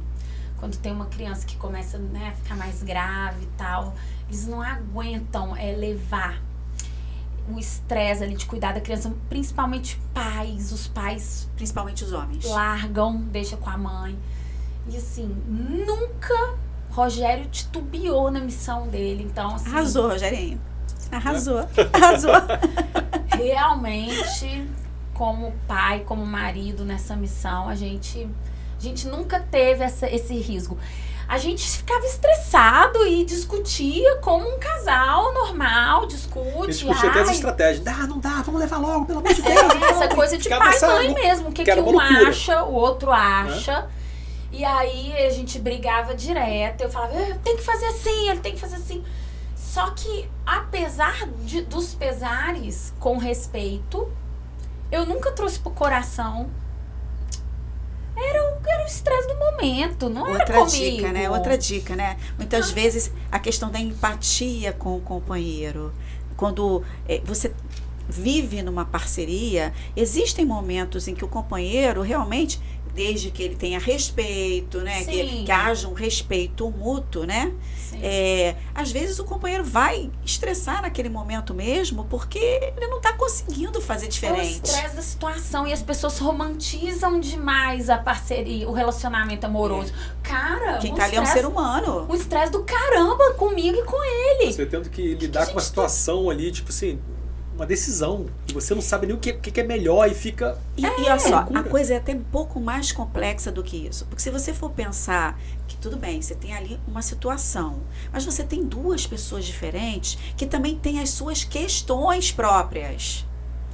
Quando tem uma criança que começa, né, a ficar mais grave e tal, eles não aguentam levar o estresse ali de cuidar da criança, principalmente pais, os pais... Principalmente os homens. Largam, deixa com a mãe. E assim, nunca Rogério titubeou na missão dele, então assim... Arrasou, Rogerinho. Arrasou. Realmente, como pai, como marido nessa missão, a gente nunca teve esse risco. A gente ficava estressado e discutia como um casal normal, discute. Discutia até as estratégias. Não dá, vamos levar logo, pelo amor de Deus. Essa coisa de pai e mãe mesmo. O que um acha, o outro acha. E aí a gente brigava direto. Eu falava, tem que fazer assim, ele tem que fazer assim. Só que, apesar dos pesares, com respeito, eu nunca trouxe pro coração. Era o estresse do momento, não era comigo. Outra dica, né? Muitas vezes a questão da empatia com o companheiro. Quando você vive numa parceria, existem momentos em que o companheiro realmente, desde que ele tenha respeito, né? Que haja um respeito mútuo, né? Às vezes o companheiro vai estressar naquele momento mesmo porque ele não está conseguindo fazer diferente. É o estresse da situação e as pessoas romantizam demais a parceria, o relacionamento amoroso. Cara, quem tá ali é um ser humano. Um estresse do caramba comigo e com ele. Você tendo que lidar com uma situação ali, tipo assim, uma decisão, e você não sabe nem o que é melhor e fica... E olha só, a coisa é até um pouco mais complexa do que isso. Porque se você for pensar que tudo bem, você tem ali uma situação, mas você tem duas pessoas diferentes que também têm as suas questões próprias.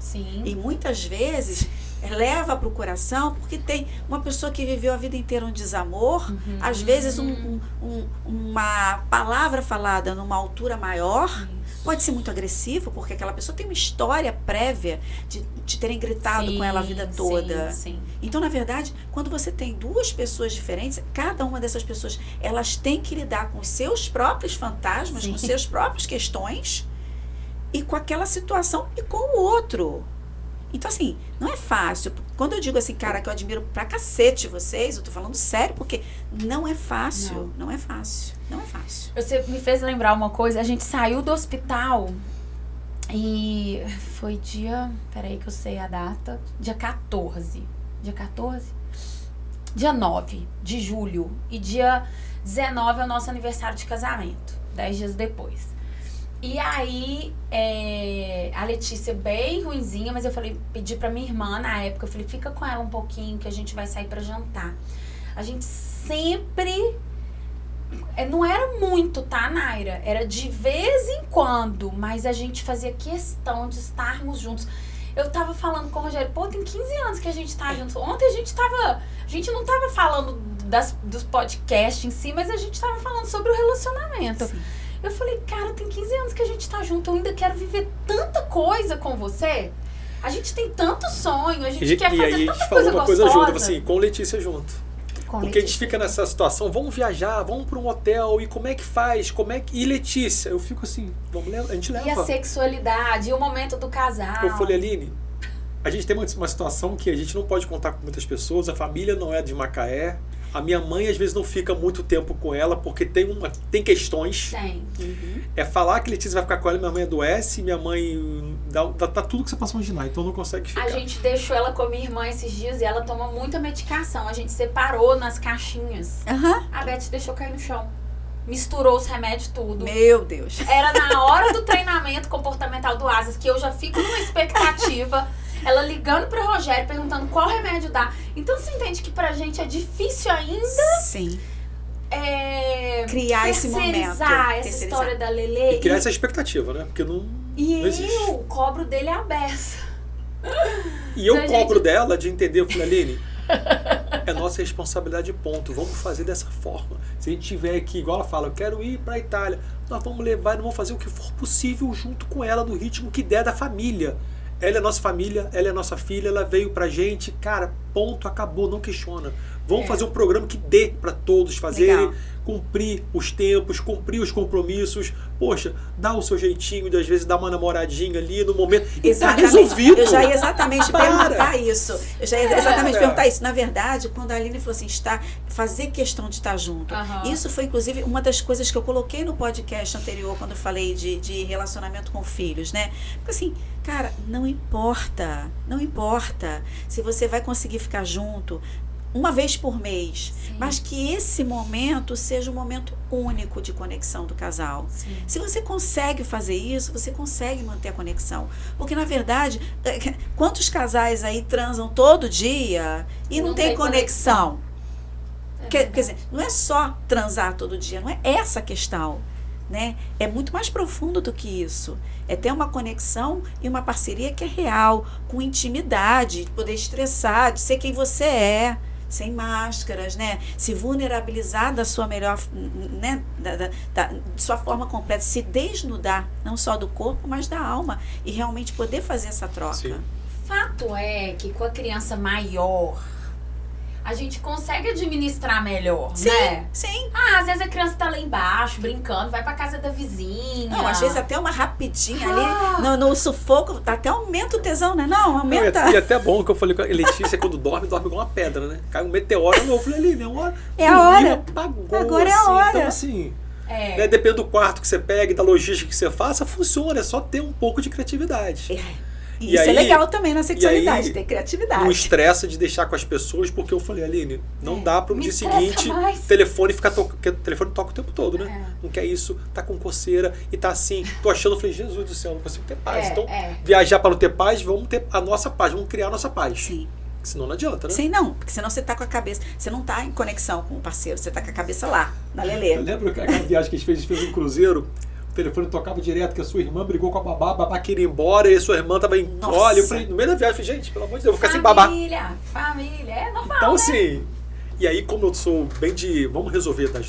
Sim. E muitas vezes leva para o coração, porque tem uma pessoa que viveu a vida inteira um desamor, às vezes uma palavra falada numa altura maior pode ser muito agressivo, porque aquela pessoa tem uma história prévia de terem gritado com ela a vida toda. Sim. Então, na verdade, quando você tem duas pessoas diferentes, cada uma dessas pessoas, elas têm que lidar com os seus próprios fantasmas, com seus próprios questões, e com aquela situação e com o outro. Então, assim, não é fácil. Quando eu digo assim, cara, que eu admiro pra cacete vocês, eu tô falando sério, porque não é fácil. Não é fácil. Não é fácil. Você me fez lembrar uma coisa. A gente saiu do hospital e foi dia... Peraí que eu sei a data. Dia 14. Dia 14? Dia 9 de julho. E dia 19 é o nosso aniversário de casamento. 10 dias depois. E aí, a Letícia bem ruinzinha, mas eu pedi pra minha irmã na época, eu falei, fica com ela um pouquinho que a gente vai sair pra jantar. A gente sempre, não era muito, tá, Naira? Era de vez em quando, mas a gente fazia questão de estarmos juntos. Eu tava falando com o Rogério, pô, tem 15 anos que a gente tá juntos. Ontem a gente não tava falando dos podcasts em si, mas a gente tava falando sobre o relacionamento. Sim. Eu falei, cara, tem 15 anos que a gente tá junto, eu ainda quero viver tanta coisa com você. A gente tem tanto sonho, a gente quer fazer tanta coisa gostosa. E a gente falou uma coisa junto, assim, com Letícia junto. Com Porque a gente fica nessa situação, vamos viajar, vamos para um hotel, e como é que faz? E Letícia? Eu fico assim, a gente leva. E a sexualidade, e o momento do casal. Eu falei, Aline, a gente tem uma situação que a gente não pode contar com muitas pessoas, a família não é de Macaé, a minha mãe às vezes não fica muito tempo com ela porque tem questões. Tem. É falar que Letícia vai ficar com ela, minha mãe adoece, minha mãe dá tudo que você possa imaginar, então não consegue ficar. A gente deixou ela com a minha irmã esses dias e ela toma muita medicação. A gente separou nas caixinhas. A Beth deixou cair no chão. Misturou os remédios tudo. Meu Deus. Era na hora do treinamento comportamental do Asas, que eu já fico numa expectativa. Ela ligando pro Rogério, perguntando qual remédio dá. Então você entende que pra gente é difícil ainda. Sim. Criar esse momento. Essa história da Lelê. E criar essa expectativa, né? Porque não existe. Eu cobro dele a beça. E eu cobro dela de entender, eu falei, Aline, é nossa responsabilidade, ponto. Vamos fazer dessa forma. Se a gente tiver aqui, igual ela fala, eu quero ir pra Itália, nós vamos levar e vamos fazer o que for possível junto com ela, no ritmo que der da família. Ela é nossa família, ela é nossa filha, ela veio pra gente, cara, ponto, acabou, não questiona. Vamos fazer um programa que dê pra todos fazerem, cumprir os tempos, cumprir os compromissos. Poxa, dá o seu jeitinho de às vezes dar uma namoradinha ali no momento. E tá resolvido. Eu já ia exatamente perguntar isso. Perguntar isso. Na verdade, quando a Aline falou assim, fazer questão de estar junto. Isso foi, inclusive, uma das coisas que eu coloquei no podcast anterior, quando eu falei de relacionamento com filhos, né? Porque assim, cara, não importa se você vai conseguir ficar junto uma vez por mês, mas que esse momento seja um momento único de conexão do casal. Sim. Se você consegue fazer isso, você consegue manter a conexão. Porque, na verdade, quantos casais aí transam todo dia e não tem conexão? Quer dizer, não é só transar todo dia, não é essa a questão. Né? É muito mais profundo do que isso. É ter uma conexão e uma parceria que é real, com intimidade, de poder estressar, de ser quem você é, sem máscaras, né? Se vulnerabilizar da sua melhor, né? De sua forma completa, se desnudar, não só do corpo, mas da alma, e realmente poder fazer essa troca. Sim. Fato é que com a criança maior, a gente consegue administrar melhor, né? Sim. Às vezes a criança tá lá embaixo, brincando, vai pra casa da vizinha. Não, às vezes até uma rapidinha ali, no sufoco, até aumenta o tesão, né? Não, aumenta. E até bom que eu falei com a Letícia, quando dorme igual uma pedra, né? Cai um meteoro, eu falei, Aline, é a hora. Apagou, agora é a hora. Então, assim, né, depende do quarto que você pega, da logística que você faça, funciona, é só ter um pouco de criatividade. E isso aí, é legal também na sexualidade, ter criatividade. O estresse de deixar com as pessoas, porque eu falei, Aline, não dá para no dia seguinte telefone ficar o telefone toca o tempo todo, né? Não quer isso, tá com coceira e tá assim, tô achando, eu falei, Jesus do céu, não consigo ter paz. Então, viajar para não ter paz, vamos ter a nossa paz, vamos criar a nossa paz. Sim. Senão não adianta, né? Sim, não, porque senão você tá com a cabeça, você não tá em conexão com o parceiro, você tá com a cabeça lá, na Lelê. Eu lembro que aquela viagem que a gente fez um cruzeiro, o telefone tocava direto, que a sua irmã brigou com a babá queria ir embora e a sua irmã tava em... Nossa. Olha, eu falei, no meio da viagem, eu falei, gente, pelo amor de Deus, eu vou ficar sem babá. Família, é normal, Então, né? assim, e aí, como eu sou bem de, vamos resolver da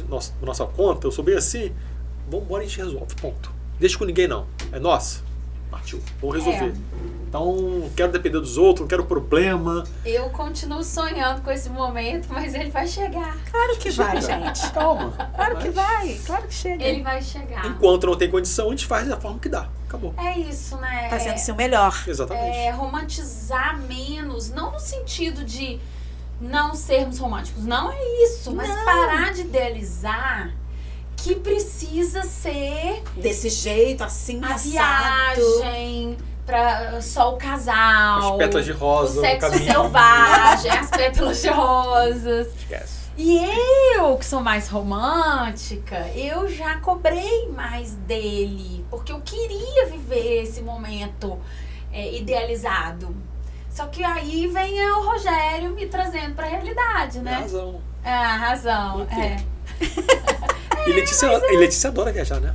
nossa conta, eu sou bem assim, vamos embora e a gente resolve, ponto. Deixa com ninguém, não. É nossa. Partiu. Vamos resolver. Então, não quero depender dos outros, não quero problema. Eu continuo sonhando com esse momento, mas ele vai chegar. Claro que vai, gente. Calma. Claro que vai. Claro que chega. Ele vai chegar. Enquanto não tem condição, a gente faz da forma que dá. Acabou. É isso, né? Fazendo o seu melhor. Exatamente. Romantizar menos, não no sentido de não sermos românticos, não é isso, mas Não. parar de idealizar que precisa ser Desse jeito, assim, a assado. viagem para só o casal, As pétalas de rosa o no sexo caminho. selvagem, as pétalas de rosas. Esquece. E eu, que sou mais romântica, eu já cobrei mais dele, porque eu queria viver esse momento idealizado. Só que aí vem o Rogério me trazendo pra realidade, né? Razão. A razão, Muito. é. E Letícia adora viajar, né?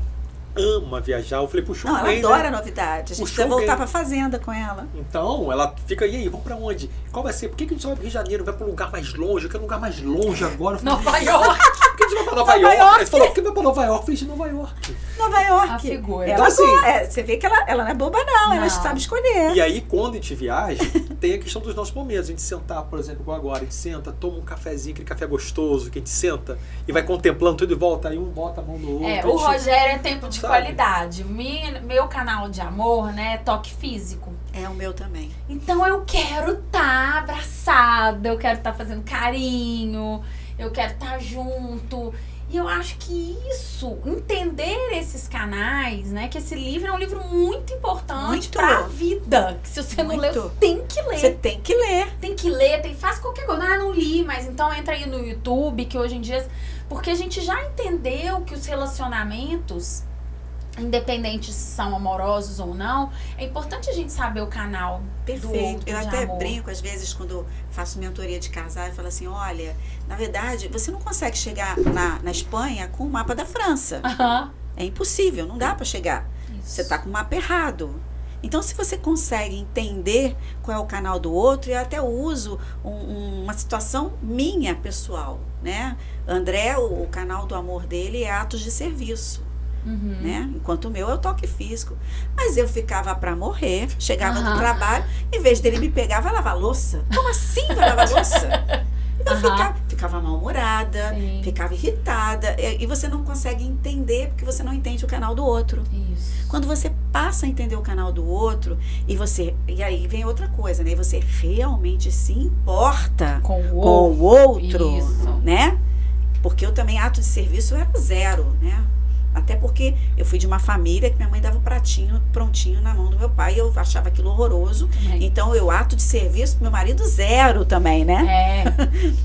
Ama viajar. Eu falei, puxa, Não, ela adora novidade. A gente Puxou vai voltar bem. pra fazenda com ela. Então, ela fica, e aí, vamos pra onde? Qual vai ser? Por que a gente só vai pro Rio de Janeiro? Vai pra um lugar mais longe? Eu quero um lugar mais longe agora. Eu falei, Nova York. por que a gente vai pra Nova York? York. Ele falou, por que vai pra Nova York? Eu falei, de Nova York. Nova York. A figura. Ela Então, assim, você vê que ela não é boba, não. Ela Não. sabe escolher. E aí, quando a gente viaja, tem a questão dos nossos momentos. A gente sentar, por exemplo, igual agora, a gente senta, toma um cafezinho, aquele café gostoso, que a gente senta e vai contemplando tudo e volta, aí um bota a mão no outro. É, a o gente- Rogério é tempo de Sabe? qualidade. Meu canal de amor, né, é toque físico. É o meu também. Então eu quero estar abraçada, eu quero estar fazendo carinho, eu quero estar junto. E eu acho que isso, entender esses canais, né, que esse livro é um livro muito importante Muito. pra vida. Que se você não leu, Muito. você tem que ler. Você tem que ler. Tem que ler, faz qualquer coisa. Ah, não li, mas então entra aí no YouTube, que hoje em dia... Porque a gente já entendeu que os relacionamentos, independente se são amorosos ou não, é importante a gente saber o canal do Perfeito. outro Eu de até amor. brinco, às vezes, quando faço mentoria de casal, e falo assim, olha, na verdade, você não consegue chegar na Espanha com o mapa da França. Aham. É impossível, não dá para chegar. Isso. Você está com o mapa errado. Então, se você consegue entender qual é o canal do outro, eu até uso uma situação minha, pessoal, né? André, o canal do amor dele é atos de serviço, Uhum. né? Enquanto o meu é o toque físico. Mas eu ficava para morrer, chegava do Aham. trabalho, em vez dele me pegar, vai lavar louça. Como assim vai lavar louça? Eu Aham. ficava mal-humorada, Sim. ficava irritada, e você não consegue entender porque você não entende o canal do outro. Isso. Quando você passa a entender o canal do outro e aí vem outra coisa, né? E você realmente se importa Com o com o outro, Isso. né? Porque eu também, ato de serviço, eu era zero, né? Até porque eu fui de uma família que minha mãe dava o pratinho prontinho na mão do meu pai e eu achava aquilo horroroso. Também. Então, eu ato de serviço pro meu marido zero também, né? É.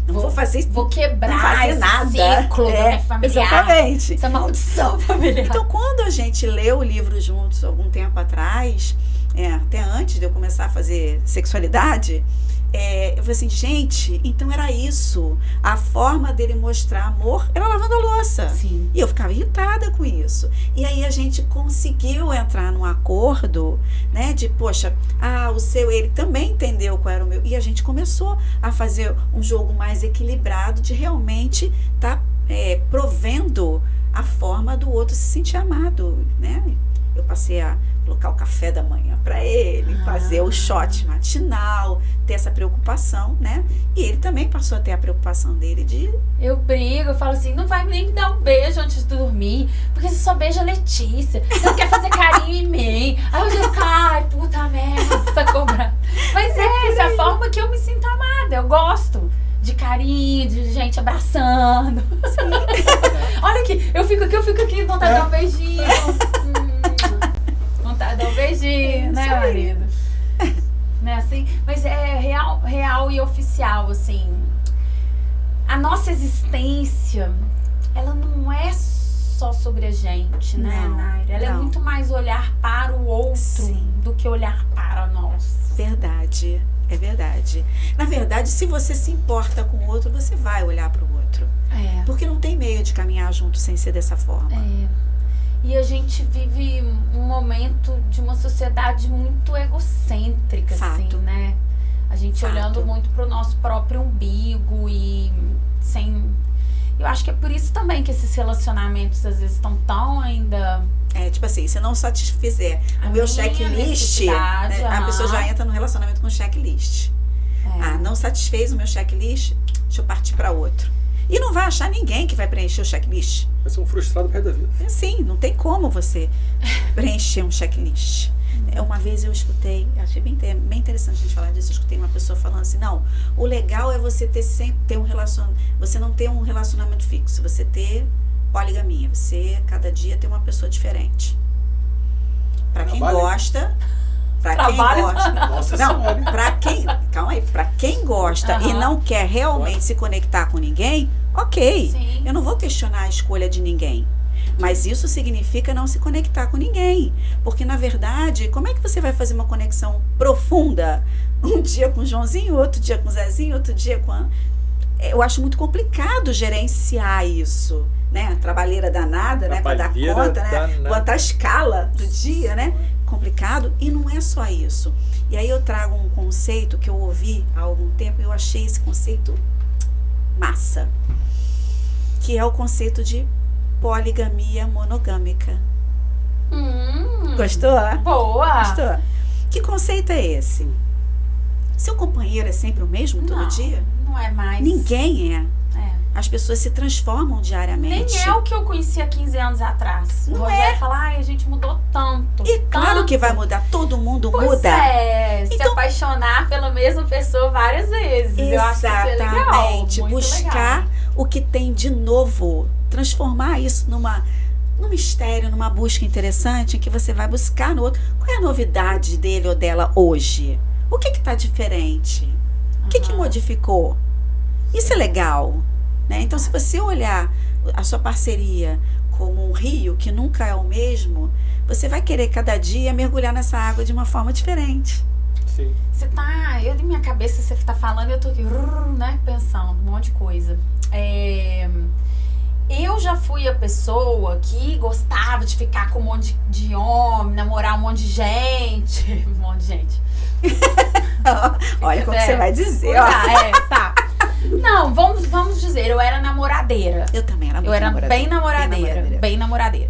Não vou fazer isso, Vou não quebrar fazer esse nada. ciclo da minha familiar. Exatamente. Essa maldição familiar. Então, quando a gente leu o livro juntos algum tempo atrás, até antes de eu começar a fazer sexualidade, eu falei assim, gente, então era isso. A forma dele mostrar amor era lavando a louça. Sim. E eu ficava irritada com isso. E aí a gente conseguiu entrar num acordo, né? De, poxa, o seu, ele também entendeu qual era o meu. E a gente começou a fazer um jogo mais equilibrado de realmente estar provendo a forma do outro se sentir amado, né? Eu passei a colocar o café da manhã para ele, fazer o shot matinal, ter essa preocupação, né? E ele também passou a ter a preocupação dele de... Eu brigo, eu falo assim, não vai nem me dar um beijo antes de dormir, porque você só beija a Letícia, você não quer fazer carinho em mim. Aí eu digo, ai, puta merda, tá cobrando. Mas essa é a forma que eu me sinto amada, eu gosto de carinho, de gente abraçando. Olha aqui, eu fico aqui, vontade de dar um beijinho. Vontade de dar um beijinho, né, marido? Né, assim, mas é real e oficial, assim. A nossa existência, ela não é só sobre a gente, né, Não, Naira? Ela é não. muito mais olhar para o outro Sim. do que olhar para nós. Verdade, é verdade. Na verdade, se você se importa com o outro, você vai olhar para o outro. É. Porque não tem meio de caminhar junto sem ser dessa forma. É. E a gente vive um momento de uma sociedade muito egocêntrica, assim, Fato. né? A gente Fato. olhando muito pro nosso próprio umbigo e sem... Eu acho que é por isso também que esses relacionamentos às vezes estão tão ainda... Tipo assim, se não satisfizer A o meu minha checklist, necessidade, a pessoa já aham. entra no relacionamento com checklist. Não satisfez o meu checklist, deixa eu partir para outro. E não vai achar ninguém que vai preencher o checklist. Vai ser um frustrado pro resto da vida. Assim, não tem como você preencher um checklist. Uma vez eu escutei, achei bem interessante a gente falar disso, eu escutei uma pessoa falando assim, não, o legal é você ter um relacionamento, você não ter um relacionamento fixo, você ter poligamia, você cada dia ter uma pessoa diferente. Pra quem Trabalho. gosta, pra quem Trabalho. gosta, Nossa não, senhora. calma aí, pra quem gosta e Aham. não quer realmente se conectar com ninguém, ok, Sim. eu não vou questionar a escolha de ninguém. Mas isso significa não se conectar com ninguém. Porque, na verdade, como é que você vai fazer uma conexão profunda? Um dia com o Joãozinho, outro dia com o Zezinho, outro dia com a... Eu acho muito complicado gerenciar isso, né? Trabalheira danada, né? Para dar Trabalheira conta, né? danada. Quanto à escala do dia, né? Complicado. E não é só isso. E aí eu trago um conceito que eu ouvi há algum tempo e eu achei esse conceito massa. Que é o conceito de poligamia monogâmica. Gostou? Boa! Gostou? Que conceito é esse? Seu companheiro é sempre o mesmo todo Não, dia? não é mais. Ninguém é. É. As pessoas se transformam Nem diariamente. é o que eu conhecia 15 anos atrás. Não o Rogério fala, ai, a gente mudou tanto. E claro tanto. que vai mudar. Todo mundo Pois muda. é, se Então- apaixonar apaixonar pela mesma pessoa várias vezes. Eu acho que isso é legal. Exatamente. Muito Buscar legal. o que tem de novo. Transformar isso num mistério, numa busca interessante em que você vai buscar no outro. Qual é a novidade dele ou dela hoje? O que está diferente? O que Aham. modificou? Isso é legal, né? Então, se você olhar a sua parceria como um rio que nunca é o mesmo, você vai querer cada dia mergulhar nessa água de uma forma diferente. Sim. Você tá, eu em minha cabeça você tá falando e eu tô aqui, né, pensando um monte de coisa. Eu já fui a pessoa que gostava de ficar com um monte de homem, namorar um monte de gente. Um monte de gente. Olha como É, você vai dizer. Ó. Tá. Não, vamos dizer, eu era namoradeira. Eu também era muito Eu era namoradeira. bem namoradeira.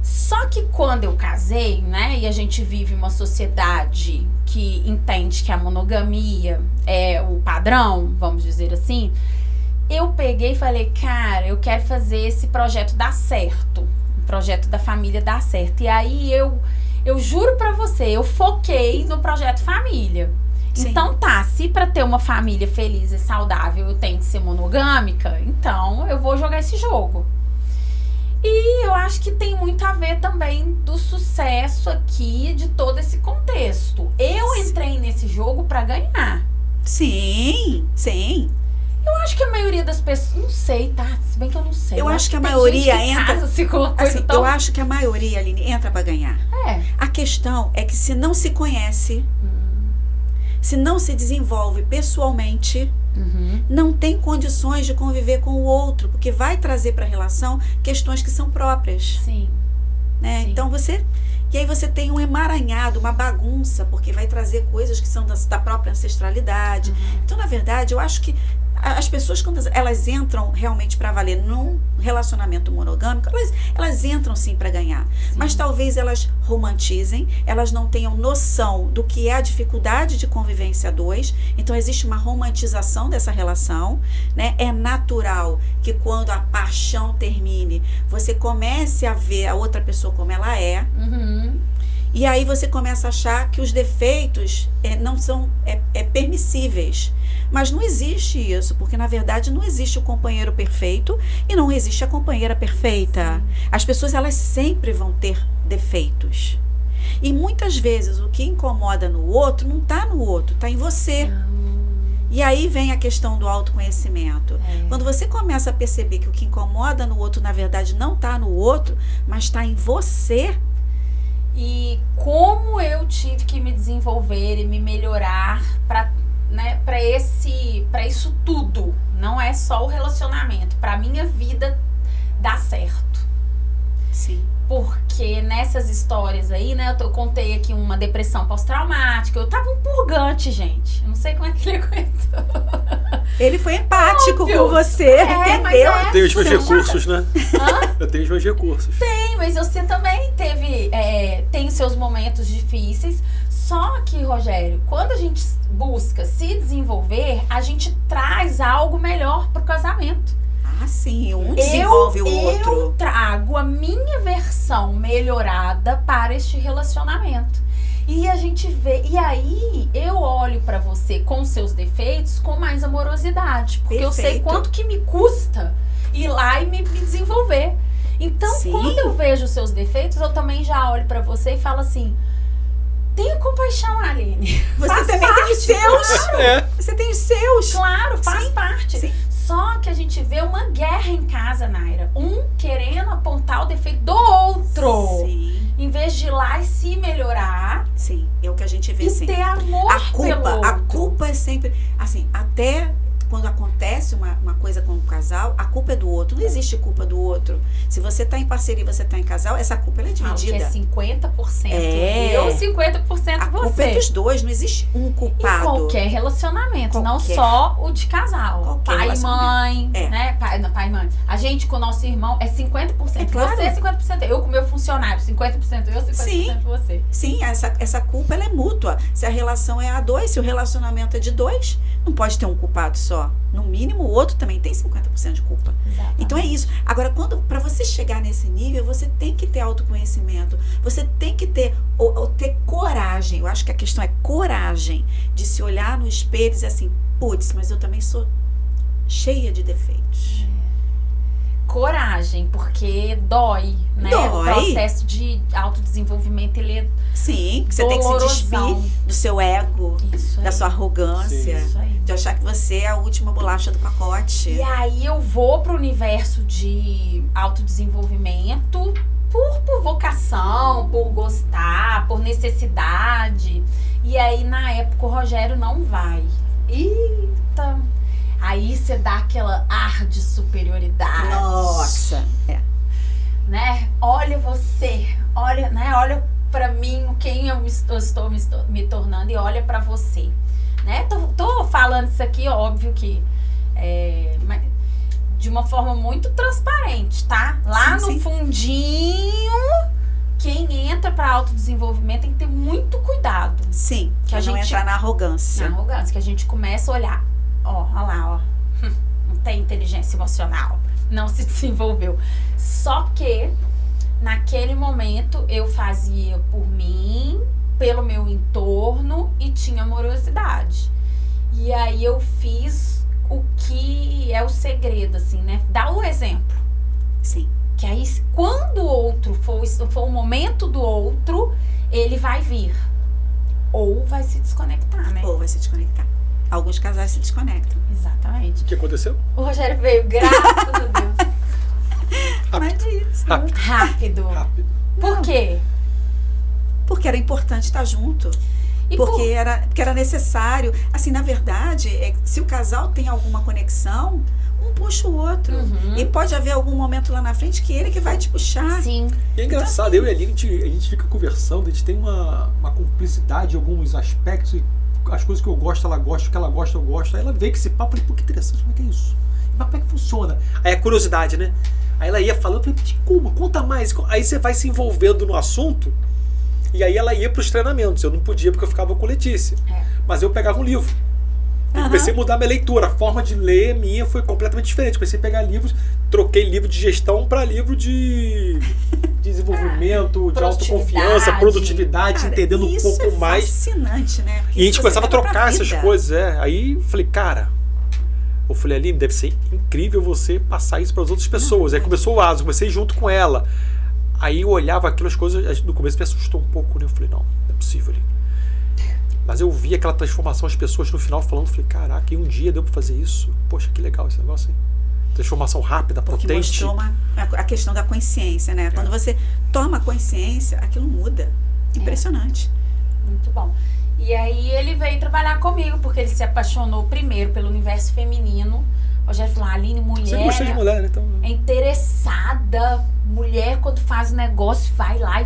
Só que quando eu casei, né, e a gente vive uma sociedade que entende que a monogamia é o padrão, vamos dizer assim, eu peguei e falei, cara, eu quero fazer esse projeto dar certo. O projeto da família dar certo. E aí eu juro pra você, eu foquei no projeto família. Sim. Então tá, se pra ter uma família feliz e saudável eu tenho que ser monogâmica, então eu vou jogar esse jogo. E eu acho que tem muito a ver também do sucesso aqui de todo esse contexto. Eu entrei nesse jogo pra ganhar. Sim, sim. Eu acho que a maioria das pessoas, não sei, tá? Se bem que eu não sei. Eu acho que a tem maioria gente que entra- casa-se com uma coisa Assim, tão... eu acho que a maioria, Aline, entra para ganhar. É. A questão é que se não se conhece, se não se desenvolve pessoalmente, Uhum. não tem condições de conviver com o outro, porque vai trazer para a relação questões que são próprias, Sim. né? Sim. Então e aí você tem um emaranhado, uma bagunça, porque vai trazer coisas que são da própria ancestralidade. Então, na verdade, eu acho que as pessoas, quando elas entram realmente para valer num relacionamento monogâmico, elas entram sim para ganhar. Mas talvez elas romantizem, elas não tenham noção do que é a dificuldade de convivência a dois. Então existe uma romantização dessa relação, né? É natural que quando a paixão termine, você comece a ver a outra pessoa como ela é. Uhum. E aí você começa a achar que os defeitos não são permissíveis. Mas não existe isso, porque na verdade não existe o companheiro perfeito e não existe a companheira perfeita. As pessoas, elas sempre vão ter defeitos. E muitas vezes o que incomoda no outro não está no outro, está em você. E aí vem a questão do autoconhecimento. Quando você começa a perceber que o que incomoda no outro, na verdade, não está no outro, mas está em você. E como eu tive que me desenvolver e me melhorar para isso tudo. Não é só o relacionamento, para minha vida dar certo. Sim. Porque nessas histórias aí, né, eu contei aqui uma depressão pós-traumática, eu tava um purgante, gente. Eu não sei como é que ele aguentou. Ele foi empático Óbvio. com você, Mas entendeu? Eu tenho os meus assim. recursos, né? Hã? Eu tenho os meus recursos. Tem, mas você também tem seus momentos difíceis. Só que, Rogério, quando a gente busca se desenvolver, a gente traz algo melhor pro casamento. Ah, sim, um desenvolve o outro. Eu trago a minha versão melhorada para este relacionamento. E a gente vê, e aí eu olho pra você com seus defeitos com mais amorosidade, porque eu sei Perfeito. quanto que me custa ir lá e me desenvolver. Então, Sim. quando eu vejo os seus defeitos, eu também já olho pra você e falo assim: tenha compaixão, Aline. Você Faz também tem os parte, seus. É. Você tem os seus. Claro, faz Sim, parte. sim. Só que a gente vê uma guerra em casa, Naira. Um querendo apontar o defeito do outro. Sim, Em vez de ir lá e se melhorar sim. É o que a gente vê e sempre. ter amor pelo outro. A culpa é sempre, assim, até quando acontece uma coisa com o casal, a culpa é do outro. Não existe culpa do outro. Se você tá em parceria e você tá em casal, essa culpa ela é Falo que dividida. é 50% É. eu, 50% A você. culpa é dos dois, não existe um Em culpado. qualquer relacionamento, não Qualquer. só o de casal. Qualquer Pai e mãe, É. né? Pai e mãe. A gente com o nosso irmão é 50%. É claro. Você é 50%. Eu com meu funcionário, 50% eu, 50% Sim. você. Sim, essa culpa ela é mútua. Se a relação é a dois, se o relacionamento é de dois, não pode ter um culpado só. No mínimo, o outro também tem 50% de culpa. Exatamente. Então é isso. Agora, para você chegar nesse nível, você tem que ter autoconhecimento. Você tem que ter coragem. Eu acho que a questão é coragem de se olhar no espelho e dizer assim: putz, mas eu também sou cheia de defeitos. Coragem, porque dói, né? Dói. O processo de autodesenvolvimento, ele é Sim, que você tem que se dolorosão. despir do seu ego, Isso da aí. sua arrogância, Isso aí. de achar que você é a última bolacha do pacote. E aí eu vou pro universo de autodesenvolvimento por vocação, por gostar, por necessidade. E aí, na época, o Rogério não vai. Eita! Aí você dá aquela ar de superioridade. Nossa, Né? Olha você, olha, né? Olha pra mim, quem eu estou me tornando, e olha pra você, né? Tô falando isso aqui, óbvio que mas de uma forma muito transparente, tá? Lá Sim, no sim. fundinho, quem entra pra autodesenvolvimento tem que ter muito cuidado. sim, Que pra a não gente- entrar na arrogância. Na arrogância, que a gente começa a olhar, olha lá, ó, não tem inteligência emocional, não se desenvolveu. Só que, naquele momento, eu fazia por mim, pelo meu entorno e tinha amorosidade. E aí eu fiz o que é o segredo, assim, né? Dá o exemplo. Sim. Que aí, quando o outro for o momento do outro, ele vai vir. Ou vai se desconectar, né? Ou vai se desconectar. Alguns casais se desconectam. Exatamente. O que aconteceu? O Rogério veio, graças a Deus. Mas é isso. Rápido. Rápido. Rápido. Por quê? Porque era importante estar junto. E Porque era necessário. Assim, na verdade, se o casal tem alguma conexão, um puxa o outro. Uhum. E pode haver algum momento lá na frente que ele que vai te puxar. Sim. E é engraçado, eu e a Aline, a gente fica conversando, a gente tem uma cumplicidade em alguns aspectos, e as coisas que eu gosto, ela gosta, o que ela gosta, eu gosto. Aí ela veio com esse papo, eu falei, pô, que interessante, como é que é isso? Mas como é que funciona? Aí a curiosidade, né? Aí ela ia falando, eu falei, como? Conta mais. Aí você vai se envolvendo no assunto, e aí ela ia para os treinamentos. Eu não podia porque eu ficava com Letícia. É. Mas eu pegava um livro. Eu comecei a mudar minha leitura. A forma de ler minha foi completamente diferente. Comecei a pegar livros, troquei livro de gestão para livro de desenvolvimento, de autoconfiança, produtividade, Cara, entendendo um isso pouco é mais. fascinante, né? Porque E a gente isso começava a você leva pra trocar essas vida. coisas, Aí eu falei, cara, eu falei, Aline, deve ser incrível você passar isso para as outras pessoas. Aí começou o ASO, comecei junto com ela. Aí eu olhava aquilo, as coisas, no começo me assustou um pouco, né? Eu falei, não é possível, Aline. Mas eu vi aquela transformação, as pessoas no final falando, falei, caraca, e um dia deu pra fazer isso? Poxa, que legal esse negócio, hein? Transformação rápida, Porque potente. mostrou a questão da consciência, né? Quando você toma consciência, aquilo muda. Impressionante. Muito bom. E aí ele veio trabalhar comigo, porque ele se apaixonou primeiro pelo universo feminino. Rogério falou, Aline, mulher Você gostou de mulher, né? Então... é interessada. Mulher, quando faz o negócio, vai lá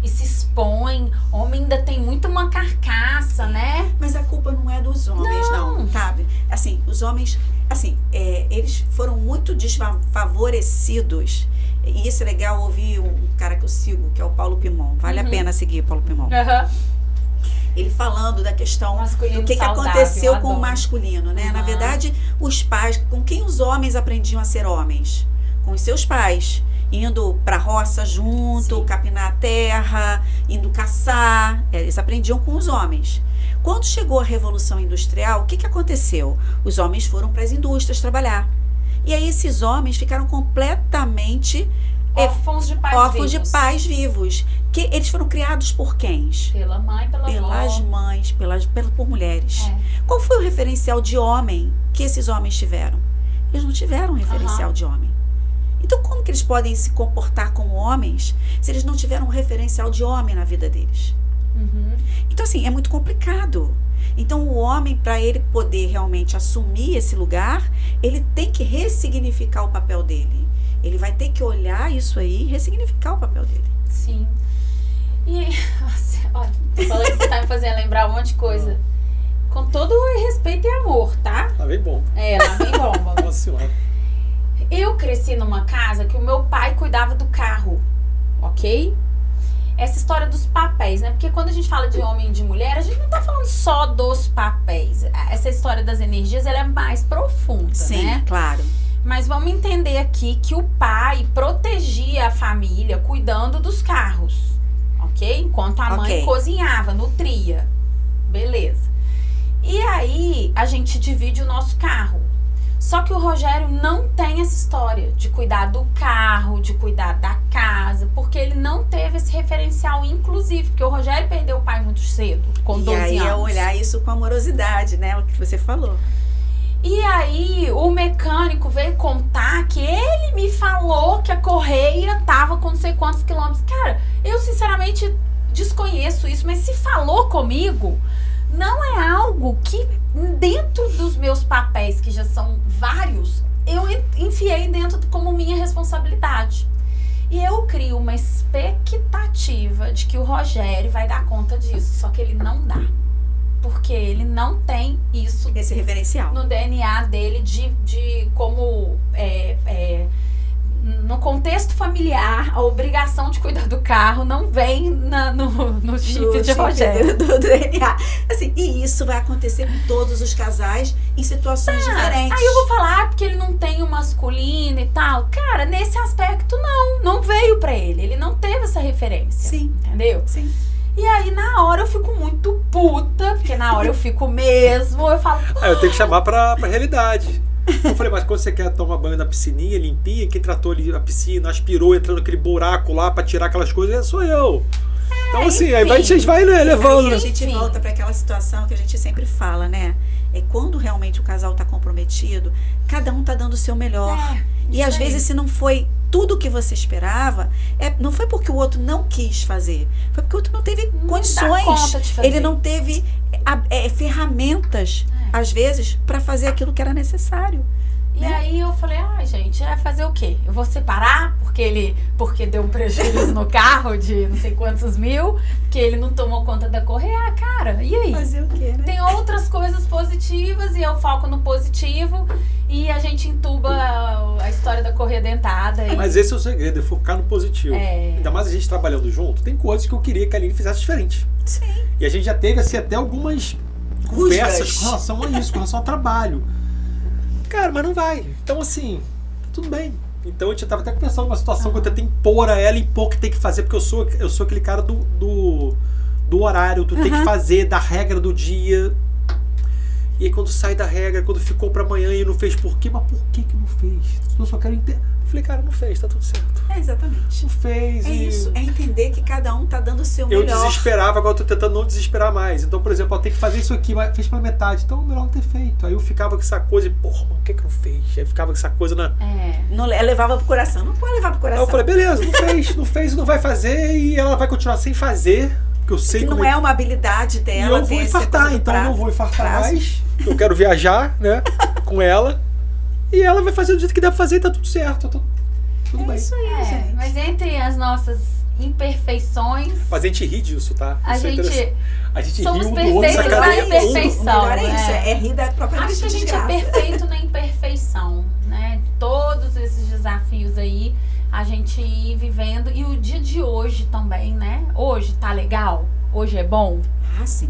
e se expõe. Homem ainda tem muito uma carcaça, né? Mas a culpa não é dos homens, não, sabe? Assim, os homens, assim, eles foram muito desfavorecidos. E isso é legal ouvir um cara que eu sigo, que é o Paulo Pimon. Vale a pena seguir o Paulo Pimon. Ele falando da questão Masculino do que saudável, aconteceu eu com o adoro. masculino, né? Na verdade, os pais, com quem os homens aprendiam a ser homens? Com os seus pais. Indo pra roça junto, Sim. capinar a terra, indo caçar. Eles aprendiam com os homens. Quando chegou a Revolução Industrial, o que aconteceu? Os homens foram para as indústrias trabalhar. E aí esses homens ficaram completamente Órfãos de pais órfãos vivos. de pais vivos. Que eles foram criados por quem? Pela mãe, Pelas avó. mães, por mulheres. Qual foi o referencial de homem que esses homens tiveram? Eles não tiveram um referencial de homem. Então, como que eles podem se comportar como homens se eles não tiveram um referencial de homem na vida deles? Então, assim, é muito complicado. Então, o homem, para ele poder realmente assumir esse lugar, ele tem que ressignificar o papel dele. Ele vai ter que olhar isso aí e ressignificar o papel dele. Sim. E nossa, olha, tô falando que você tá me fazendo lembrar um monte de coisa. Com todo respeito e amor, tá? Lá vem bom. Lá vem bomba. Nossa senhora. Eu cresci numa casa que o meu pai cuidava do carro, ok? Essa história dos papéis, né? Porque quando a gente fala de homem e de mulher, a gente não tá falando só dos papéis. Essa história das energias, ela é mais profunda, Sim, né? claro. Mas vamos entender aqui que o pai protegia a família cuidando dos carros, ok? Enquanto a mãe cozinhava, nutria. Beleza. E aí, a gente divide o nosso carro. Só que o Rogério não tem essa história de cuidar do carro, de cuidar da casa, porque ele não teve esse referencial, inclusive, porque o Rogério perdeu o pai muito cedo, com 12 anos. E aí é olhar isso com amorosidade, né? O que você falou. E aí, o mecânico veio contar que ele me falou que a correia tava com não sei quantos quilômetros. Cara, eu sinceramente desconheço isso, mas se falou comigo, não é algo que dentro dos meus papéis, que já são vários, eu enfiei dentro como minha responsabilidade. E eu crio uma expectativa de que o Rogério vai dar conta disso, só que ele não dá. Porque ele não tem isso Esse referencial. no DNA dele de como no contexto familiar, a obrigação de cuidar do carro não vem no chip de Rogério. Do DNA. Assim, e isso vai acontecer com todos os casais em situações diferentes. Aí eu vou falar porque ele não tem o masculino e tal. Cara, nesse aspecto não veio pra ele. Ele não teve essa referência. Sim. Entendeu? Sim. E aí, na hora, eu fico muito puta, porque na hora eu fico mesmo, eu falo... Eu tenho que chamar pra realidade. Eu falei, mas quando você quer tomar banho na piscininha, limpinha, quem tratou ali a piscina, aspirou, entrando naquele buraco lá pra tirar aquelas coisas, sou eu. Então assim, aí a gente vai levando. Aí a gente volta para aquela situação que a gente sempre fala, né? É quando realmente o casal tá comprometido, cada um tá dando o seu melhor. E às vezes, se não foi tudo o que você esperava, não foi porque o outro não quis fazer, foi porque o outro não teve condições. Conta de fazer. Ele não teve ferramentas, às vezes, para fazer aquilo que era necessário. E aí eu falei, gente, vai fazer o quê? Eu vou separar porque deu um prejuízo no carro de não sei quantos mil, que ele não tomou conta da correia. Cara, e aí? Fazer o quê, né? Tem outras coisas positivas e eu foco no positivo e a gente entuba a história da correia dentada. Mas esse é o segredo, é focar no positivo. Ainda mais a gente trabalhando junto, tem coisas que eu queria que a Aline fizesse diferente. Sim. E a gente já teve assim até algumas conversas com relação a isso, com relação ao trabalho. Cara, mas não vai. Então assim, tudo bem. Então eu tava até pensando numa situação que eu tentei impor a ela, impor o que tem que fazer, porque eu sou aquele cara do horário, tu tem que fazer, da regra do dia. E aí quando sai da regra, quando ficou pra amanhã e não fez por quê? Mas por que não fez? Eu só quero entender. Falei, cara, não fez, tá tudo certo. Exatamente. Não fez. Isso, é entender que cada um tá dando o seu melhor. Eu desesperava, agora eu tô tentando não desesperar mais. Então, por exemplo, eu tenho que fazer isso aqui, mas fez pela metade. Então, melhor não ter feito. Aí eu ficava com essa coisa e, porra, mano, por que não fez? Aí ficava com essa coisa na... Não levava pro coração. Não pode levar pro coração. Aí eu falei, beleza, não fez, não vai fazer. E ela vai continuar sem fazer. Porque eu sei que como não é uma habilidade dela. E eu vou infartar, então eu não vou infartar mais. Eu quero viajar, né, com ela. E ela vai fazer do jeito que dá pra fazer e tá tudo certo. Tudo bem. Isso aí, gente. Mas entre as nossas imperfeições, Mas a gente ri disso, tá? a Isso é gente interessante. A gente somos ri um do outro, perfeitos na sacaneia imperfeição. O melhor é isso, né? é rir da própria Acho que a gente desgraça. é perfeito na imperfeição, né? Todos esses desafios aí, a gente ir vivendo. E o dia de hoje também, né? Hoje tá legal? Hoje é bom? Ah, sim.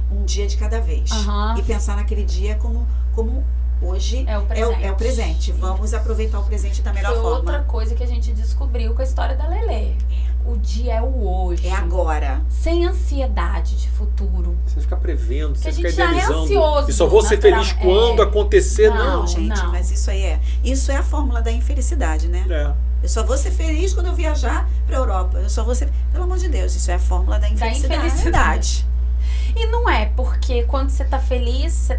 Um dia de cada vez. Aham. E pensar naquele dia como hoje É o presente. é o presente. Vamos aproveitar o presente da melhor Foi forma. outra coisa que a gente descobriu com a história da Lelê. O dia é o hoje. É agora. Sem ansiedade de futuro. Você fica prevendo, você a fica gente já é idealizando. ansioso, E só vou ser feliz naturalmente. quando acontecer. Não, Não, gente, não. mas isso aí isso é a fórmula da infelicidade, né? É. Eu só vou ser feliz quando eu viajar pra Europa. Eu só vou ser... Pelo amor de Deus, isso é a fórmula da infelicidade. E não é, porque quando você tá feliz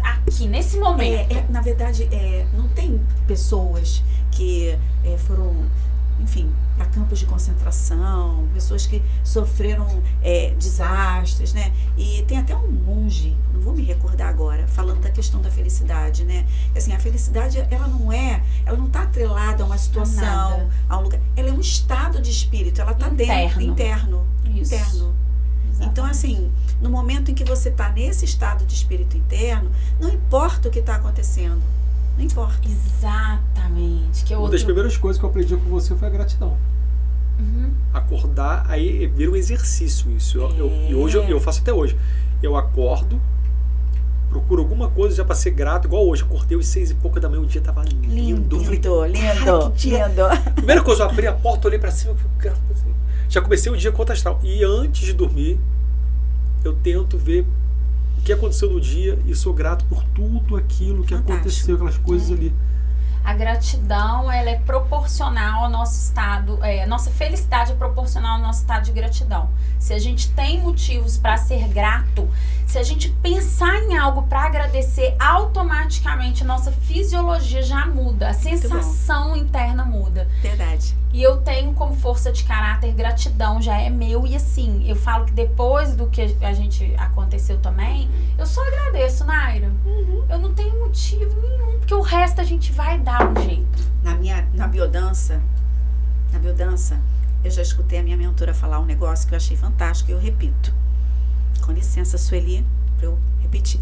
aqui, nesse momento. Na verdade, não tem pessoas que foram, enfim, para campos de concentração, pessoas que sofreram desastres, né? E tem até um monge, não vou me recordar agora, falando da questão da felicidade, né? Assim, a felicidade, ela não tá atrelada a uma situação, a um lugar. Ela é um estado de espírito, ela tá dentro, interno. Isso. Interno. Então, assim, no momento em que você está nesse estado de espírito interno, não importa o que está acontecendo. Não importa. Exatamente. Que Uma das primeiras coisas que eu aprendi com você foi a gratidão. Uhum. Acordar, aí vira um exercício isso. E hoje eu faço até hoje. Eu acordo, procuro alguma coisa já para ser grato, igual hoje. Acordei às 6 e pouca da manhã, o dia tava lindo. Eu falei, cara, que dia. Primeira coisa, eu abri a porta, olhei para cima, já comecei o dia com outra astral. E antes de dormir, eu tento ver o que aconteceu no dia e sou grato por tudo aquilo que aconteceu, aquelas coisas ali. A gratidão, ela é proporcional ao nosso estado, nossa felicidade é proporcional ao nosso estado de gratidão. Se a gente tem motivos para ser grato, se a gente pensar em algo para agradecer, automaticamente a nossa fisiologia já muda, a sensação interna muda. Verdade. E eu tenho como força de caráter, gratidão já é meu. E assim, eu falo que depois do que a gente aconteceu também, eu só agradeço, Naira. Eu não tenho motivo nenhum, porque o resto a gente vai dar um jeito. Na biodança, eu já escutei a minha mentora falar um negócio que eu achei fantástico e eu repito. Com licença, Sueli, pra eu repetir.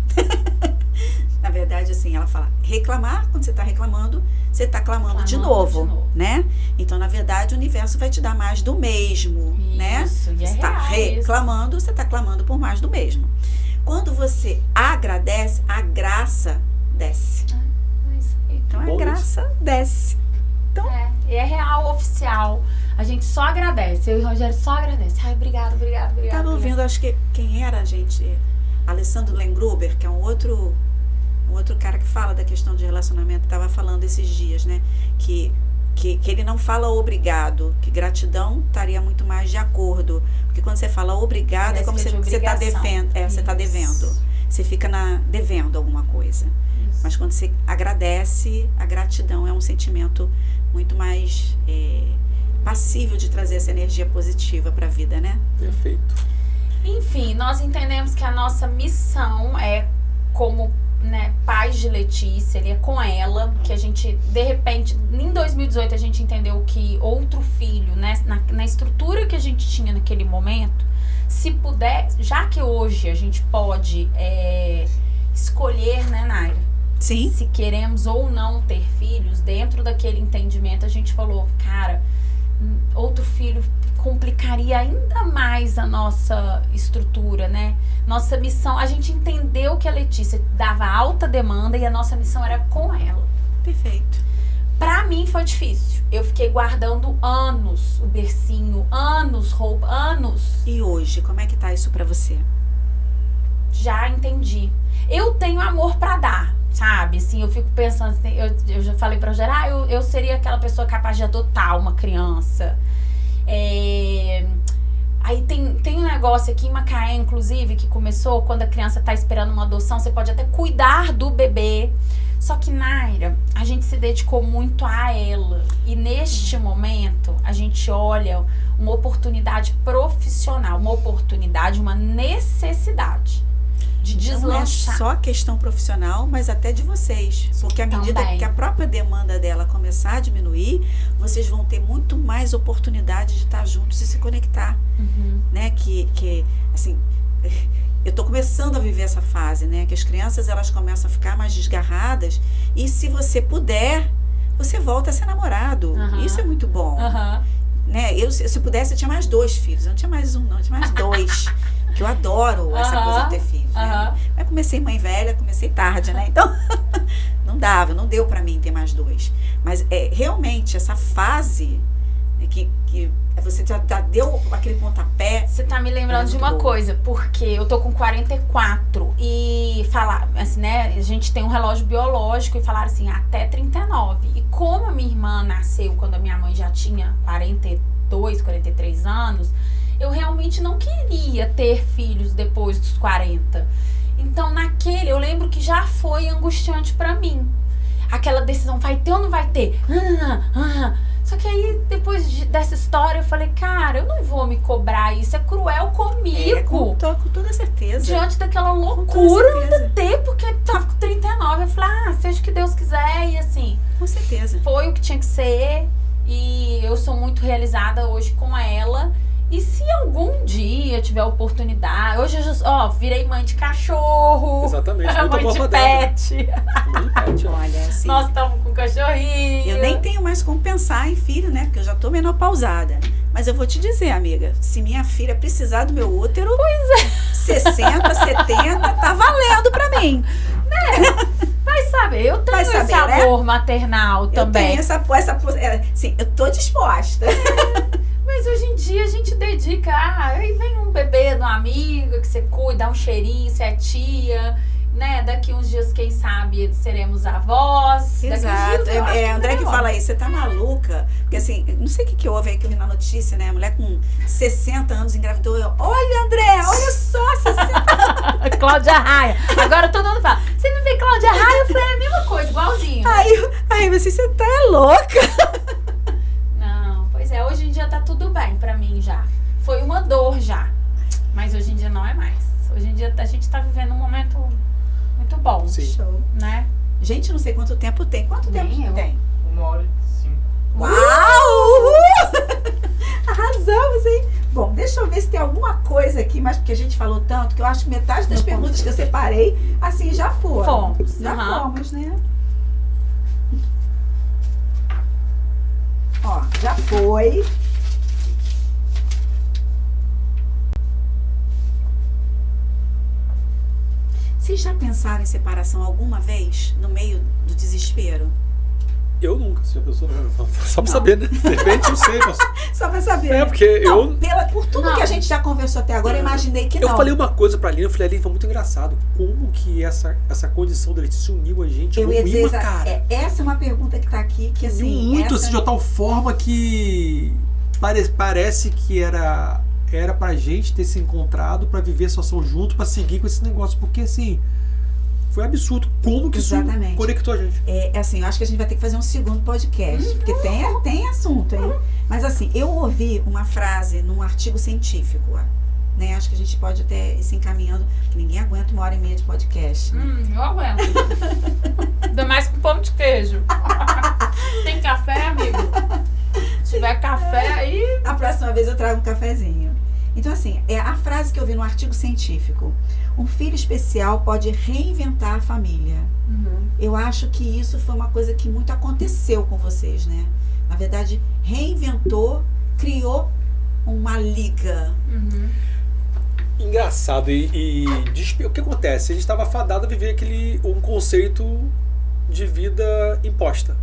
Na verdade, assim, ela fala, reclamar, quando você está reclamando, você está clamando de novo, né? Então, na verdade, o universo vai te dar mais do mesmo, né? Isso, e você está reclamando, você está clamando por mais do mesmo. Quando você agradece, a graça desce. É isso aí. Então, Bom a graça desce. É real, oficial. A gente só agradece. Eu e o Rogério só agradece. Ai, obrigado. Estava ouvindo, acho que quem era, gente? Alessandro Lengruber, que é um outro cara que fala da questão de relacionamento, estava falando esses dias, né? Que ele não fala obrigado, que gratidão estaria muito mais de acordo. Porque quando você fala obrigado, é como se você está devendo. Você está devendo. Você fica devendo alguma coisa. Isso. Mas quando você agradece, a gratidão é um sentimento muito mais passível de trazer essa energia positiva para a vida, né? Perfeito. Enfim, nós entendemos que a nossa missão é como, né, pais de Letícia, ele é com ela, que a gente, de repente, em 2018 a gente entendeu que outro filho, né, na estrutura que a gente tinha naquele momento, se puder, já que hoje a gente pode escolher, né, Naira? Sim. Se queremos ou não ter filhos, dentro daquele entendimento a gente falou, cara, outro filho complicaria ainda mais a nossa estrutura, né? Nossa missão, a gente entendeu que a Letícia dava alta demanda e a nossa missão era com ela. Perfeito. Pra mim foi difícil. Eu fiquei guardando anos o bercinho, anos roupa, anos. E hoje, como é que tá isso pra você? Já entendi. Eu tenho amor pra dar, sabe? Assim, eu fico pensando, eu já falei pra gerar, eu seria aquela pessoa capaz de adotar uma criança. Aí tem um negócio aqui em Macaé, inclusive, que começou quando a criança tá esperando uma adoção, você pode até cuidar do bebê. Só que, Naira, a gente se dedicou muito a ela. E neste momento, a gente olha uma oportunidade profissional, uma necessidade de Não é deslanchar. só questão profissional, mas até de vocês. Porque à medida Também. que a própria demanda dela começar a diminuir, vocês vão ter muito mais oportunidade de estar juntos e se conectar. Uhum. Né? Que assim, eu estou começando a viver essa fase, né? Que as crianças elas começam a ficar mais desgarradas e se você puder, você volta a ser namorado. Aham. Isso é muito bom. Aham. Né? Se pudesse, eu tinha mais 2 filhos. Eu não tinha mais um, não. Eu tinha mais 2. Que eu adoro essa Aham. coisa de ter filhos. Né? Aham. Mas comecei mãe velha, comecei tarde, né? Então, não deu pra mim ter mais 2. Mas realmente, essa fase que você já deu aquele pontapé. Você tá me lembrando É de muito uma bom. coisa, porque eu tô com 44 e falar, assim, né? A gente tem um relógio biológico e falaram assim, até 39. E como a minha irmã nasceu quando a minha mãe já tinha 42, 43 anos, eu realmente não queria ter filhos depois dos 40. Então, eu lembro que já foi angustiante pra mim. Aquela decisão, vai ter ou não vai ter? Só que aí, depois dessa história, eu falei, cara, eu não vou me cobrar isso, é cruel comigo. Com toda certeza. Diante daquela Com loucura, toda certeza. ter, porque tava com 39. Eu falei, seja o que Deus quiser, e assim, Com certeza. foi o que tinha que ser, e eu sou muito realizada hoje com ela. E se algum dia tiver oportunidade, hoje eu já, virei mãe de cachorro, Exatamente. Muito mãe boa de pra dela. pet, Mãe pet, ó. Olha, assim, nós estamos com cachorrinho. eu nem tenho mais como pensar em filho, né? Porque eu já tô menopausada. Mas eu vou te dizer, amiga, se minha filha precisar do meu útero, 60, 70, tá valendo pra mim. Vai saber, eu tenho Vai esse saber, né? amor maternal Eu também. tenho essa sim, eu tô disposta. Mas hoje em dia a gente dedica, aí vem um bebê de uma amiga que você cuida, dá um cheirinho, você é tia, né? Daqui uns dias, quem sabe, seremos avós. Daqui uns Exato. dias, eu acho André que melhor. fala isso, você tá maluca? Porque assim, não sei o que houve aí que eu vi na notícia, né? A mulher com 60 anos engravidou. Olha, André, olha só, 60 Cláudia Raia. Agora todo mundo fala, você não vê Cláudia Raia? Eu falei, é a mesma coisa, igualzinho. Aí você tá louca. Não, pois é, hoje em dia tá tudo bem pra mim já. Foi uma dor já, mas hoje em dia não é mais. Hoje em dia a gente tá vivendo um momento muito bom, Sim. Show. né? Gente, não sei quanto tempo tem. Quanto Nem tempo eu. tem? 1h05. Uau! Arrasamos, hein? Bom, deixa eu ver se tem alguma coisa aqui, mas porque a gente falou tanto que eu acho que metade das perguntas que eu separei, assim, já foram. Fomos, Já aham. fomos, né? Ó, já foi. Vocês já pensaram em separação alguma vez, no meio do desespero? Eu nunca, se a pessoa só pra Não. saber, né? De repente eu sei, mas... Só pra saber. É, né? porque Não, eu... por tudo Não. que a gente já conversou até agora, eu imaginei que Eu não. falei uma coisa pra Aline, eu falei, Aline, foi muito engraçado. Como que essa condição da Letícia uniu a gente Eu como ia dizer, imã, cara? essa é uma pergunta que tá aqui, que assim... Uniu muito, essa- assim, de tal forma que parece que era pra gente ter se encontrado, pra viver a situação junto, pra seguir com esse negócio. Porque, assim, foi absurdo como que Exatamente. isso conectou a gente. É assim, eu acho que a gente vai ter que fazer um segundo podcast, porque tem assunto aí. Mas assim, eu ouvi uma frase num artigo científico, ó, né? Acho que a gente pode até ir se encaminhando, que ninguém aguenta 1h30 de podcast. Né? Eu aguento. Ainda mais com pão de queijo. Tem café, amigo? Se tiver café aí... A próxima vez eu trago um cafezinho. Então assim, é a frase que eu vi num artigo científico. Um filho especial pode reinventar a família. Eu acho que isso foi uma coisa que muito aconteceu com vocês, né? Na verdade, reinventou, criou uma liga. Engraçado. O que acontece? A gente estava fadado a viver um conceito de vida imposta.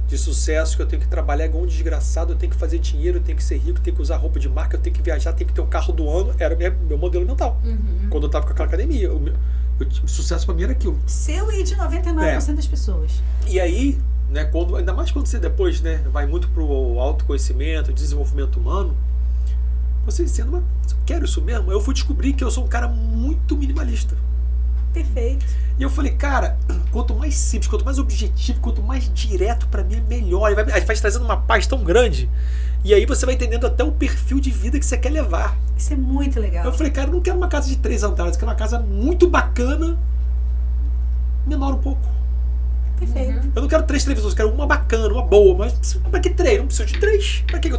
De sucesso, que eu tenho que trabalhar igual um desgraçado, eu tenho que fazer dinheiro, eu tenho que ser rico, eu tenho que usar roupa de marca, eu tenho que viajar, eu tenho que ter o carro do ano. Era meu modelo mental. Quando eu tava com aquela academia. Sucesso pra mim era aquilo. Seu e de 99% das pessoas. E aí, né, ainda mais quando você depois, né, vai muito pro autoconhecimento, desenvolvimento humano, você dizendo, mas eu quero isso mesmo? Eu fui descobrir que eu sou um cara muito minimalista. Perfeito. E eu falei, cara, quanto mais simples, quanto mais objetivo, quanto mais direto pra mim é melhor. E vai te trazendo uma paz tão grande. E aí você vai entendendo até o perfil de vida que você quer levar. Isso é muito legal. Eu falei, cara, eu não quero uma casa de 3 andares, eu quero uma casa muito bacana, menor um pouco. Perfeito. Eu não quero 3 televisores, eu quero uma bacana, uma boa, mas pra que 3? Não preciso de 3. Pra que eu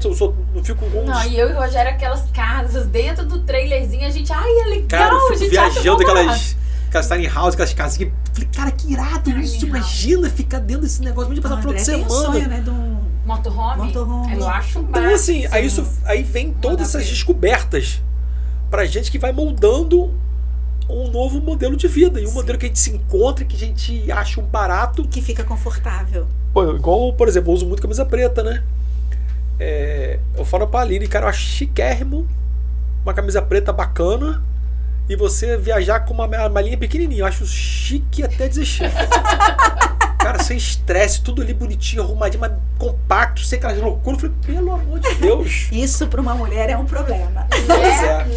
não fico com Não, e eu e o Rogério, aquelas casas dentro do trailerzinho, a gente, ai, é legal, Cara, eu a fico gente acha viajando bom. aquelas tiny house, aquelas casinhas. Falei, cara, que irado isso. Imagina ficar dentro desse negócio, imagina passar por outra Tem um semana. sonho, né, de um Motorhome? Eu acho Então, assim, aí vem todas essas descobertas pra gente que vai moldando um novo modelo de vida. E um modelo que a gente se encontra, que a gente acha um barato. que fica confortável. Pô, igual, por exemplo, eu uso muito camisa preta, né? Eu falo pra Aline, cara, eu acho chiquérrimo uma camisa preta bacana e você viajar com uma malinha pequenininha. Eu acho chique até dizer chique. Cara, sem estresse, tudo ali bonitinho, arrumadinho, mas compacto, sem aquelas loucuras. Eu falei, pelo amor de Deus. Isso para uma mulher é um problema.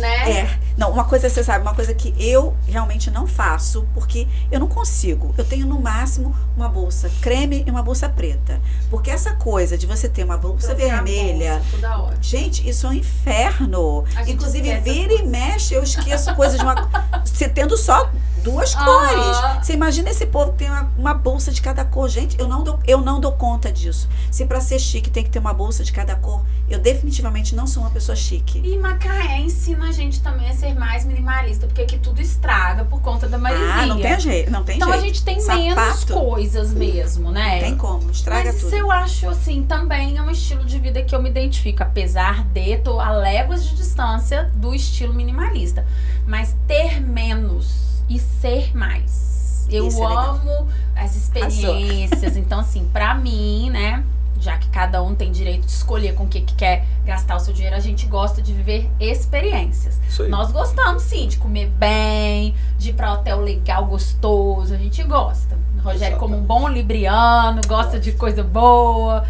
Né? Não, uma coisa, você sabe, uma coisa que eu realmente não faço, porque eu não consigo. Eu tenho no máximo uma bolsa creme e uma bolsa preta. Porque essa coisa de você ter uma bolsa vermelha, Toda hora. gente, isso é um inferno. A gente Inclusive, esquece vira e mexe, eu esqueço coisas de uma. Você tendo só 2 cores. Você imagina esse povo que tem uma bolsa de cada cor. Gente, eu não dou conta disso. Se pra ser chique tem que ter uma bolsa de cada cor, eu definitivamente não sou uma pessoa chique. E Macaé ensina a gente também a ser mais minimalista, porque aqui tudo estraga por conta da maresia. Ah, não tem jeito. Então a gente tem menos coisas mesmo, né? Tem como, estraga Mas tudo. isso eu acho, assim, também é um estilo de vida que eu me identifico, apesar de tô a léguas de distância do estilo minimalista. Mas ter menos e ser mais. Eu Isso é legal. amo as experiências. Então, assim, pra mim, né? Já que cada um tem direito de escolher com o que quer gastar o seu dinheiro, a gente gosta de viver experiências. Isso aí. Nós gostamos, sim, de comer bem, de ir pra hotel legal, gostoso. A gente gosta. O Rogério, como um bom libriano, gosta de coisa boa.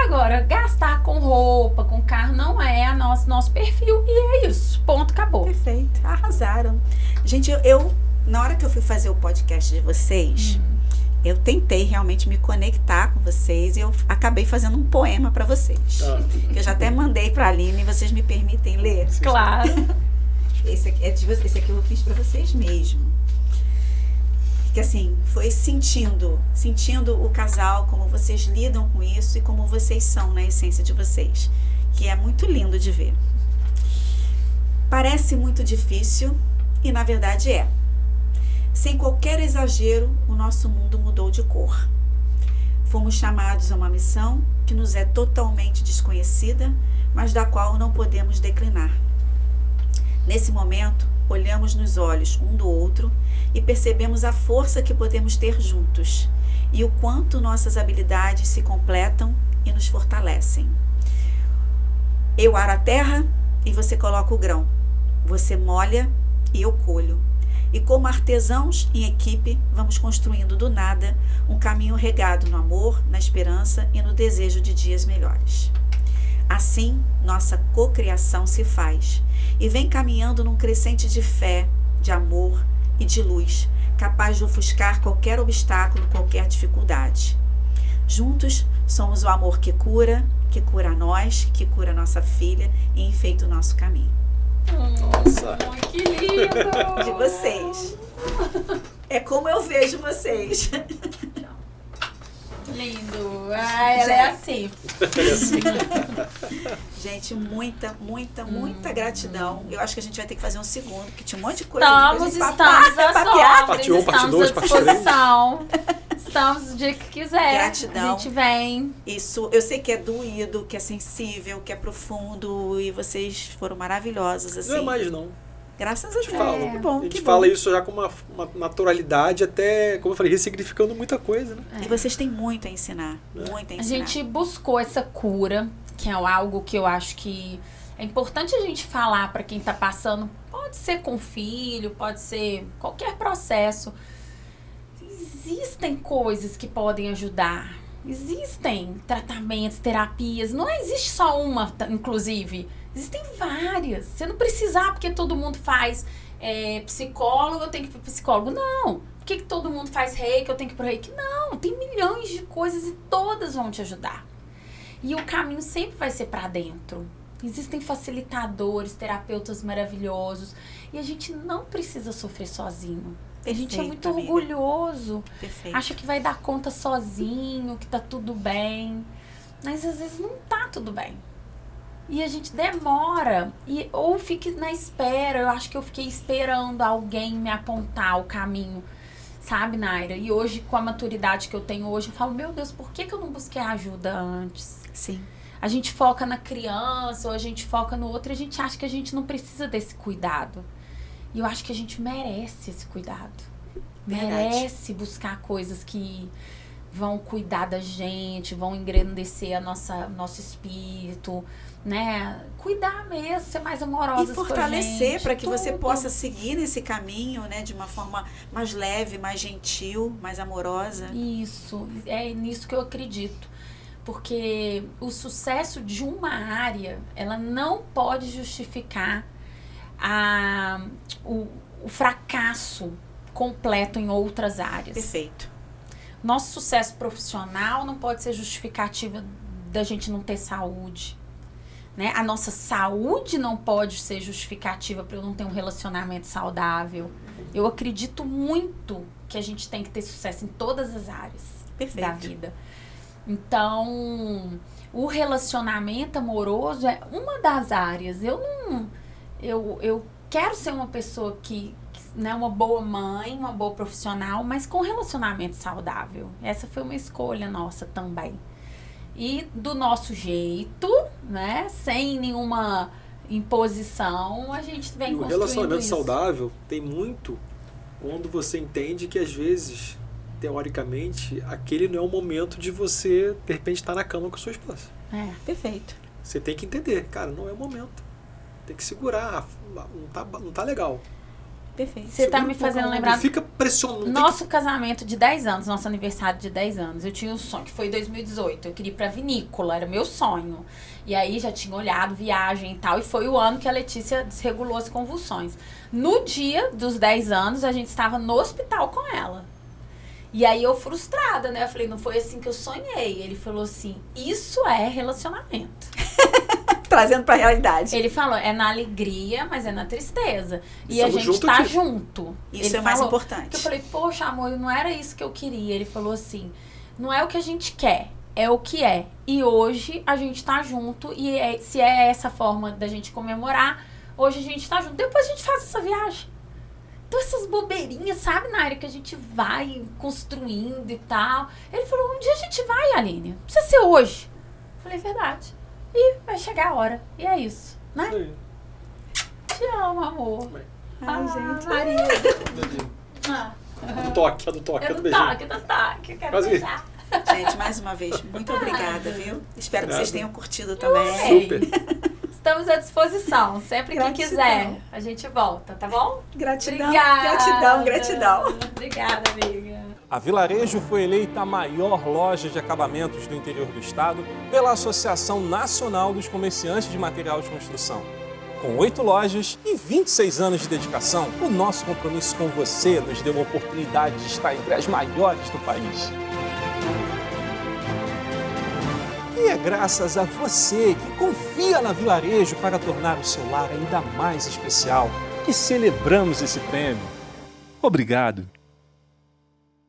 Agora, gastar com roupa, com carro, não é nosso perfil. E é isso. Ponto, acabou. Perfeito. Arrasaram. Gente, eu na hora que eu fui fazer o podcast de vocês, eu tentei realmente me conectar com vocês e eu acabei fazendo um poema para vocês. Que eu já até mandei para a Aline, vocês me permitem ler? Claro. Esse aqui eu fiz para vocês mesmo. Que assim, foi sentindo o casal, como vocês lidam com isso e como vocês são na essência de vocês. Que é muito lindo de ver. Parece muito difícil e na verdade é. Sem qualquer exagero, o nosso mundo mudou de cor. Fomos chamados a uma missão que nos é totalmente desconhecida, mas da qual não podemos declinar. Nesse momento, olhamos nos olhos um do outro e percebemos a força que podemos ter juntos e o quanto nossas habilidades se completam e nos fortalecem. Eu aro a terra e você coloca o grão. Você molha e eu colho. E como artesãos em equipe, vamos construindo do nada um caminho regado no amor, na esperança e no desejo de dias melhores. Assim, nossa cocriação se faz e vem caminhando num crescente de fé, de amor e de luz, capaz de ofuscar qualquer obstáculo, qualquer dificuldade. Juntos, somos o amor que cura nós, que cura nossa filha e enfeita o nosso caminho. Nossa. Que lindo! De vocês. É como eu vejo vocês. Lindo. Ah, ela é assim. Gente, muita gratidão. Eu acho que a gente vai ter que fazer um segundo, porque tinha um monte de coisa. Depois Estamos papear. às Parte um, ordens, parte estamos dois, à parte três. disposição. Estamos o dia que quiser. Gratidão. A gente vem. Isso, eu sei que é doído, que é sensível, que é profundo, e vocês foram maravilhosos, assim. Não é mais, não. Graças a Deus. Fala. Que bom, A gente que fala bom. isso já com uma naturalidade, até, como eu falei, ressignificando muita coisa, né? E vocês têm muito a ensinar, muito a A ensinar. gente buscou essa cura, que é algo que eu acho que é importante a gente falar para quem tá passando. Pode ser com filho, pode ser qualquer processo. Existem coisas que podem ajudar. Existem tratamentos, terapias. Não existe só uma, inclusive. Existem várias. Você não precisa, porque todo mundo faz. psicólogo, eu tenho que ir pro psicólogo. Não. Por que todo mundo faz reiki, eu tenho que ir pro reiki? Não, tem milhões de coisas e todas vão te ajudar. E o caminho sempre vai ser para dentro. Existem facilitadores, terapeutas maravilhosos. E a gente não precisa sofrer sozinho. A gente é muito orgulhoso. Perfeito. Acha que vai dar conta sozinho, que tá tudo bem. Mas às vezes não tá tudo bem. E a gente demora. Ou fique na espera. Eu acho que eu fiquei esperando alguém me apontar o caminho. Sabe, Naira? E hoje, com a maturidade que eu tenho hoje, eu falo, meu Deus, por que eu não busquei ajuda antes? Sim. A gente foca na criança, ou a gente foca no outro, e a gente acha que a gente não precisa desse cuidado. E eu acho que a gente merece esse cuidado. Verdade. Merece buscar coisas que vão cuidar da gente, vão engrandecer nosso espírito, né? Cuidar mesmo, ser mais amorosa E com a fortalecer gente, para que você tudo. possa seguir nesse caminho, né? De uma forma mais leve, mais gentil, mais amorosa. Isso, é nisso que eu acredito. Porque o sucesso de uma área, ela não pode justificar o fracasso completo em outras áreas. Perfeito. Nosso sucesso profissional não pode ser justificativa da gente não ter saúde, né? A nossa saúde não pode ser justificativa para eu não ter um relacionamento saudável. Eu acredito muito que a gente tem que ter sucesso em todas as áreas Perfeito. da vida. Então, o relacionamento amoroso é uma das áreas. Eu quero ser uma pessoa que né, uma boa mãe, uma boa profissional, mas com relacionamento saudável. Essa foi uma escolha nossa também. E do nosso jeito, né, sem nenhuma imposição, a gente vem construindo isso. O relacionamento saudável tem muito quando você entende que às vezes, teoricamente, aquele não é o momento de você, de repente, estar na cama com a sua esposa. Perfeito. Você tem que entender, cara, não é o momento. Tem que segurar, não tá legal. Perfeito. Você tá me fazendo lembrar... Não fica pressionando. Nosso casamento de 10 anos, nosso aniversário de 10 anos, eu tinha um sonho, que foi em 2018, eu queria ir pra vinícola, era meu sonho. E aí já tinha olhado viagem e tal, e foi o ano que a Letícia desregulou as convulsões. No dia dos 10 anos, a gente estava no hospital com ela. E aí eu frustrada, né? Eu falei, não foi assim que eu sonhei. Ele falou assim, isso é relacionamento. Trazendo pra realidade. Ele falou, é na alegria, mas é na tristeza. E a Estamos gente tá aqui. junto. Isso Ele é mais falou, importante. que eu falei, poxa, amor, não era isso que eu queria. Ele falou assim, não é o que a gente quer, é o que é. E hoje a gente tá junto, e se é essa forma da gente comemorar, hoje a gente tá junto. Depois a gente faz essa viagem. Então essas bobeirinhas, sabe, na área que a gente vai construindo e tal. Ele falou, um dia a gente vai, Aline. Não precisa ser hoje. Eu falei, verdade. E vai chegar a hora. E é isso, né? Aí. Te amo, amor. Ai, gente. Maria. Ah, A do toque, é do do beijinho. toque, do toque. Eu quero Quase. beijar. Gente, mais uma vez, muito obrigada, viu? Espero que vocês Nada. tenham curtido também. Super. Estamos à disposição. Sempre que Gratidão. quiser, a gente volta, tá bom? Gratidão, Obrigada. gratidão, gratidão. Obrigada, amiga. A Vilarejo foi eleita a maior loja de acabamentos do interior do estado pela Associação Nacional dos Comerciantes de Material de Construção. Com 8 lojas e 26 anos de dedicação, o nosso compromisso com você nos deu a oportunidade de estar entre as maiores do país. E é graças a você que confia na Vilarejo para tornar o seu lar ainda mais especial que celebramos esse prêmio. Obrigado!